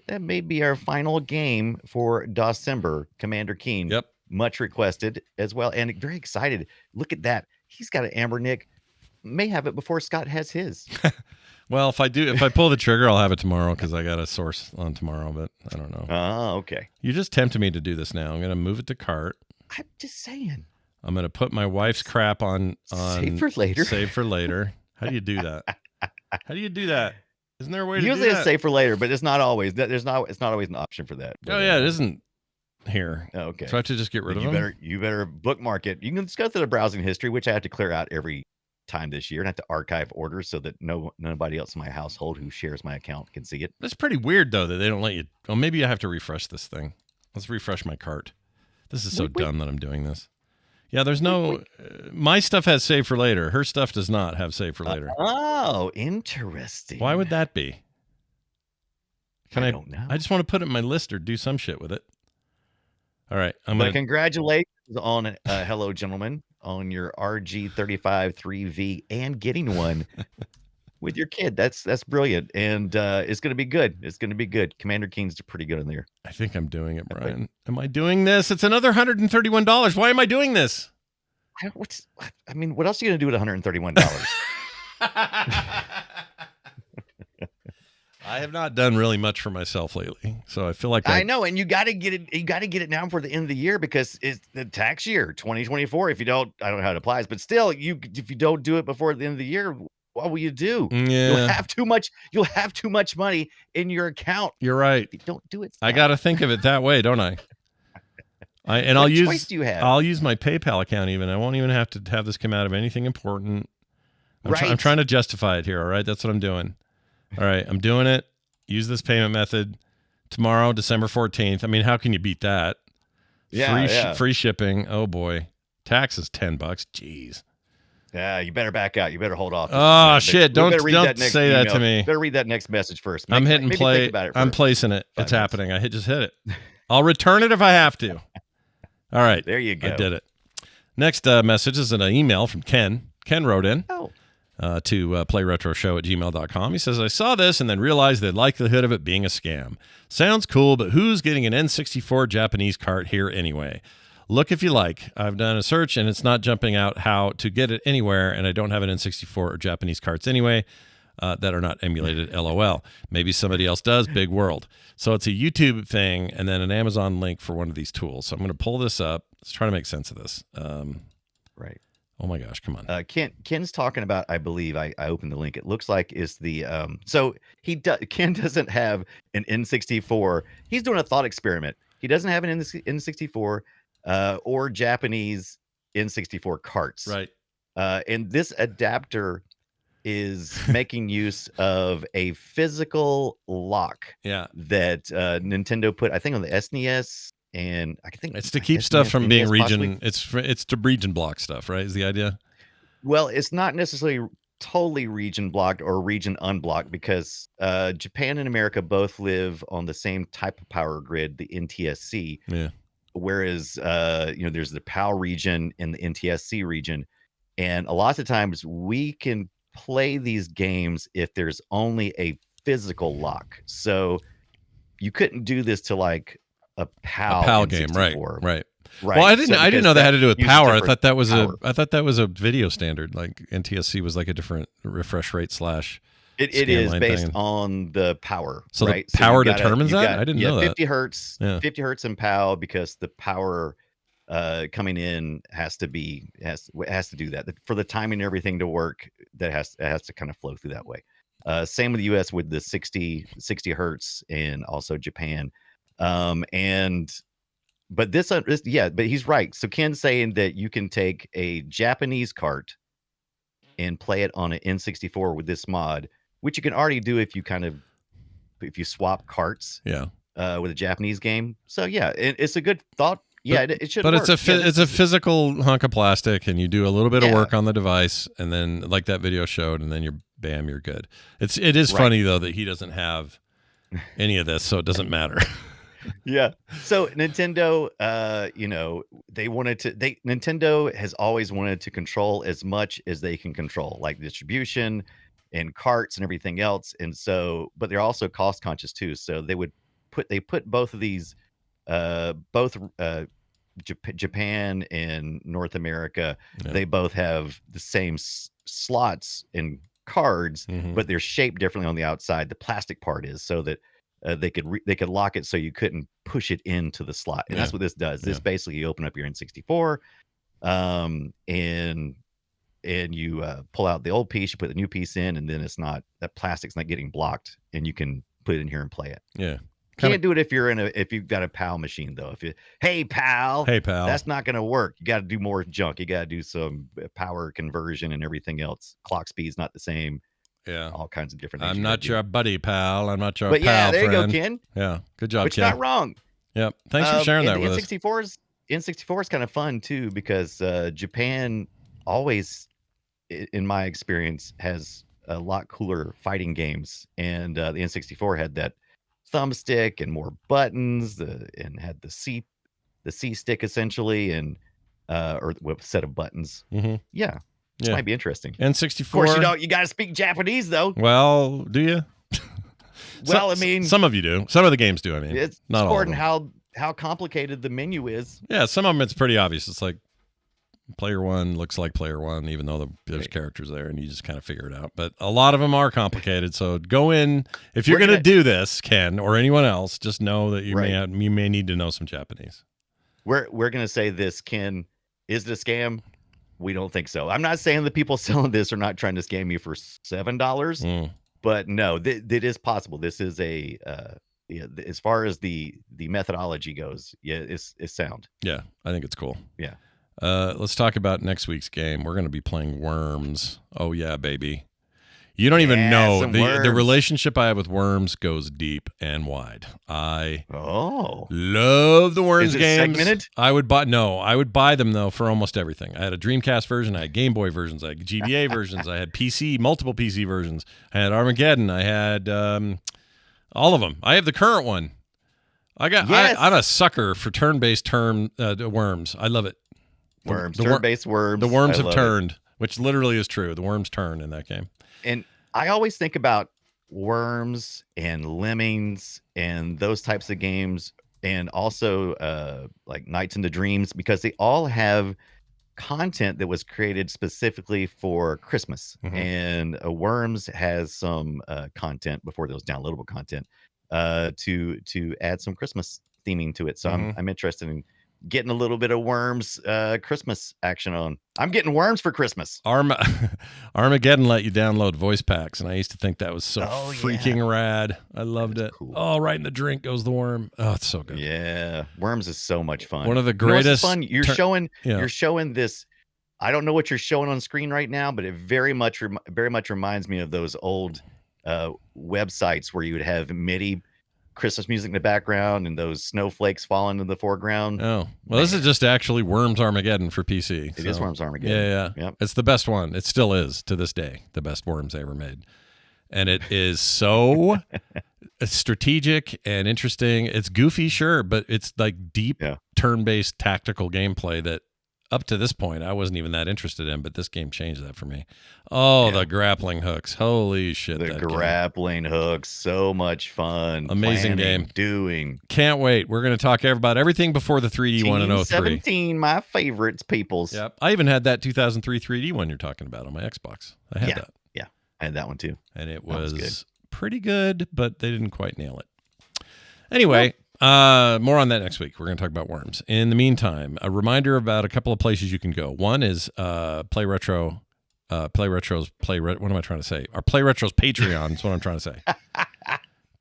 That may be our final game for December. Commander Keen. Yep. Much requested as well, and very excited. Look at that. He's got an Ambernick. May have it before Scott has his. Well, if I pull the trigger, I'll have it tomorrow because I got a source on tomorrow, but I don't know. Oh, okay. You just tempted me to do this now. I'm going to move it to cart. I'm just saying. I'm going to put my wife's crap on Save for later. Save for later. How do you do that? How do you do that? Isn't there a way to Usually do that? it's save for later, but it's not always. It's not always an option for that. Oh, yeah, it isn't here. Oh, okay. So I have to just get rid of them? You better bookmark it. You can just go through the browsing history, which I have to clear out every time this year, and I have to archive orders so that nobody else in my household who shares my account can see it. That's pretty weird, though, that they don't let you. Oh, maybe I have to refresh this thing. Let's refresh my cart. This is so dumb that I'm doing this. Yeah, there's no. My stuff has save for later. Her stuff does not have save for later. Oh, interesting. Why would that be? I don't know. I just want to put it in my list or do some shit with it. All right. Congratulations on hello, gentlemen, on your RG35 3V and getting one with your kid. That's brilliant, and it's going to be good. It's going to be good. Commander Keen's pretty good in there. I think I'm doing it, Brian. Am I doing this? It's another $131. Why am I doing this? What else are you going to do with $131? I have not done really much for myself lately, so I feel like I know, and you got to get it. You got to get it now for the end of the year because it's the tax year 2024. If you don't, I don't know how it applies, but still, if you don't do it before the end of the year, what will you do? Yeah. You'll have too much money in your account. You're right. If you don't do it. I got to think of it that way, don't I? What choice do you have? I'll use my PayPal account even. I won't even have to have this come out of anything important. I'm trying to justify it here. All right. That's what I'm doing. All right. I'm doing it. Use this payment method tomorrow, December 14th. I mean, how can you beat that? Yeah. Free shipping. Oh boy. Tax is $10. Jeez. Yeah. You better back out. You better hold off. Oh shit. Don't say that to me. Better read that next message first. I'm hitting play. Think about it I'm placing it. It's happening. I just hit it. I'll return it if I have to. All right. There you go. I did it. Next message is an email from Ken. Ken wrote in to playretroshow@gmail.com. He says, I saw this and then realized the likelihood of it being a scam. Sounds cool, but who's getting an N64 Japanese cart here anyway? Look if you like. I've done a search and it's not jumping out how to get it anywhere, and I don't have an N64 or Japanese carts anyway that are not emulated, LOL. Maybe somebody else does, big world. So it's a YouTube thing and then an Amazon link for one of these tools. So I'm going to pull this up. Let's try to make sense of this. Right. Oh my gosh, come on. Ken's talking about, I believe, I opened the link. It looks like is the so Ken doesn't have an N64. He's doing a thought experiment. He doesn't have an N64 or Japanese N64 carts. Right. And this adapter is making use of a physical lock that Nintendo put, I think, on the SNES. And I think it's to keep stuff from being region. It's to region block stuff, right? Is the idea? Well, it's not necessarily totally region blocked or region unblocked because Japan and America both live on the same type of power grid, the NTSC. Yeah. Whereas there's the PAL region and the NTSC region, and a lot of times we can play these games if there's only a physical lock. So you couldn't do this to like a PAL game, right? Right. Well, I didn't know that had to do with power. I thought that was a video standard. Like NTSC was like a different refresh rate / It is based on the power. So right? the power determines that? I didn't know that. 50 hertz, 50 hertz in PAL because the power coming in has to do that for the timing and everything to work. That has to kind of flow through that way. Same with the US with the 60 hertz and also Japan. And but but he's right. So Ken's saying that you can take a Japanese cart and play it on an N64 with this mod, which you can already do if you swap carts. Yeah. With a Japanese game. So yeah, it's a good thought. Yeah, it should. But work. it's a physical hunk of plastic, and you do a little bit of Yeah. work on the device, and then like that video showed, and then you're good. It is funny though that he doesn't have any of this, so it doesn't matter. Yeah. So Nintendo, Nintendo has always wanted to control as much as they can control, like distribution and carts and everything else. And so, but they're also cost conscious too. So they put both of these, Japan and North America, they both have the same slots and cards, but they're shaped differently on the outside. The plastic part is so that they could lock it so you couldn't push it into the slot, and that's what this does. This basically, you open up your N64, and you pull out the old piece, you put the new piece in, and then that plastic's not getting blocked, and you can put it in here and play it. Yeah. Can't do it if you've got a PAL machine though. Hey pal, that's not going to work. You got to do more junk. You got to do some power conversion and everything else. Clock speed's not the same. Yeah, all kinds of different things. I'm not your buddy, pal. I'm not your but pal. Yeah, there friend. you go, Ken. Yeah, good job, Which Ken. Not wrong. Yep. Thanks for sharing that with us. N64 is kind of fun too, because Japan always, in my experience, has a lot cooler fighting games, and the N64 had that thumbstick and more buttons, and had the C stick essentially, and or a set of buttons. Yeah. This might be interesting. N64. Of course, you got to speak Japanese though. Well, do you? Well, I mean, some of you do. Some of the games do. I mean, it's not important all how complicated the menu is. Yeah, some of them it's pretty obvious. It's like player one looks like player one, even though there's characters there, and you just kind of figure it out. But a lot of them are complicated. So go in if you're going to do this, Ken, or anyone else. Just know that you may need to know some Japanese. We're going to say this, Ken. Is it a scam? We don't think so. I'm not saying the people selling this are not trying to scam you for $7, but no, that is possible. This is as far as the methodology goes, it's sound. Yeah, I think it's cool. Yeah. Let's talk about next week's game. We're going to be playing Worms. Oh yeah, baby. You don't even know the relationship I have with Worms goes deep and wide. I love the Worms games. Segmented? I would buy them though for almost everything. I had a Dreamcast version, I had Game Boy versions, I had GBA versions, I had multiple PC versions. I had Armageddon, I had all of them. I have the current one. I'm a sucker for turn-based Worms. I love it. Turn-based Worms. The Worms have turned, which literally is true. The Worms turn in that game. And I always think about Worms and Lemmings and those types of games, and also like Nights into Dreams, because they all have content that was created specifically for Christmas. And Worms has some content before there was downloadable content to add some Christmas theming to it. So I'm interested in getting a little bit of Worms Christmas action on. I'm getting Worms for Christmas. Armageddon let you download voice packs, and I used to think that was so freaking rad. I loved it. Cool. Oh, right in the drink goes the worm. Oh, it's so good. Yeah, Worms is so much fun. One of the greatest. Fun. You're showing this. I don't know what you're showing on screen right now, but it very much reminds me of those old websites where you would have MIDI Christmas music in the background and those snowflakes falling in the foreground. Oh, well, this is just actually Worms Armageddon for PC. It is Worms Armageddon. Yeah. Yep. It's the best one. It still is to this day, the best Worms ever made. And it is so strategic and interesting. It's goofy, sure, but it's like deep turn-based tactical gameplay that up to this point, I wasn't even that interested in, but this game changed that for me. Oh, the grappling hooks. Holy shit. The grappling hooks. So much fun. Amazing game. Can't wait. We're going to talk about everything before the 3D one in 03. 17, my favorites, peoples. Yep. I even had that 2003 3D one you're talking about on my Xbox. I had that. Yeah. I had that one too. And it was pretty good, but they didn't quite nail it. Anyway. More on that next week. We're going to talk about Worms. In the meantime, a reminder about a couple of places you can go. One is Play Retro's what am I trying to say? Our Play Retro's Patreon is what I'm trying to say.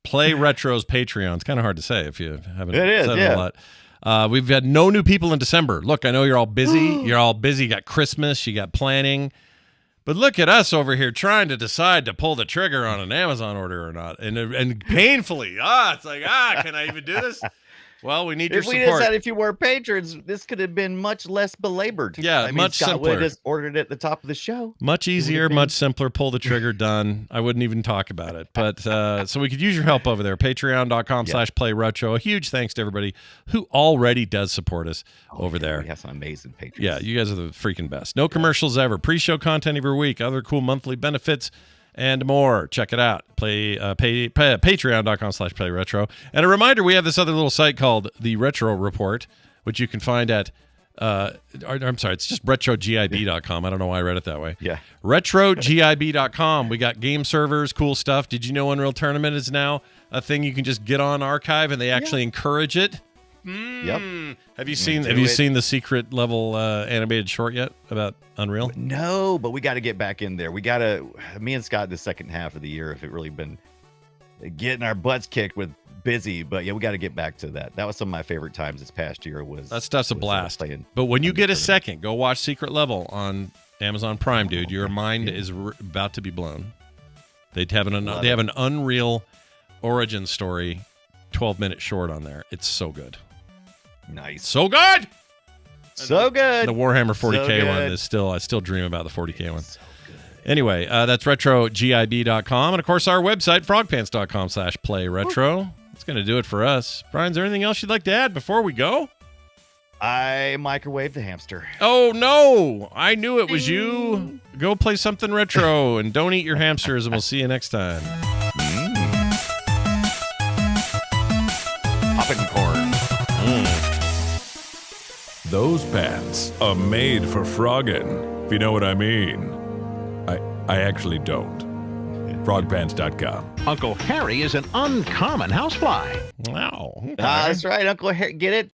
Play Retro's Patreon. It's kind of hard to say if you haven't said it a lot. We've had no new people in December. Look, I know you're all busy. You're all busy. You got Christmas. You got planning. But look at us over here trying to decide to pull the trigger on an Amazon order or not. And painfully, it's like, can I even do this? Well, we need your support. If we just had a few more patrons, this could have been much less belabored. Yeah, much Scott simpler. would have just ordered it at the top of the show. Much easier, much simpler. Pull the trigger, done. I wouldn't even talk about it. But so we could use your help over there. Patreon.com/playretro. A huge thanks to everybody who already does support us over there. We have some amazing patrons. Yeah, you guys are the freaking best. No commercials ever. Pre-show content every week. Other cool monthly benefits. And more. Check it out. Patreon.com/playretro. And a reminder, we have this other little site called the Retro Report, which you can find at I'm sorry, it's just retrogib.com. I don't know why I read it that way. Yeah. Retrogib.com. We got game servers, cool stuff. Did you know Unreal Tournament is now a thing you can just get on archive and they actually encourage it? Yep. Have you seen the secret level animated short yet about Unreal? No, but we got to get back in there. Me and Scott, the second half of the year, have really been getting our butts kicked with busy. But yeah, we got to get back to that. That was some of my favorite times this past year. That stuff's a blast. But when you get a second, go watch Secret Level on Amazon Prime, dude. Your mind is about to be blown. They have an Unreal origin story, 12-minute short on there. It's so good. Nice. So good. So good. The Warhammer 40K one is I still dream about the 40K one. So anyway, that's retrogib.com. And of course, our website, frogpants.com/playretro. That's going to do it for us. Brian, is there anything else you'd like to add before we go? I microwaved the hamster. Oh, no. I knew it was you. Go play something retro and don't eat your hamsters, and we'll see you next time. Popping corn. Those pants are made for frogging, if you know what I mean. I actually don't. Frogpants.com. Uncle Harry is an uncommon housefly. Wow. Okay. That's right, Uncle Harry. Get it?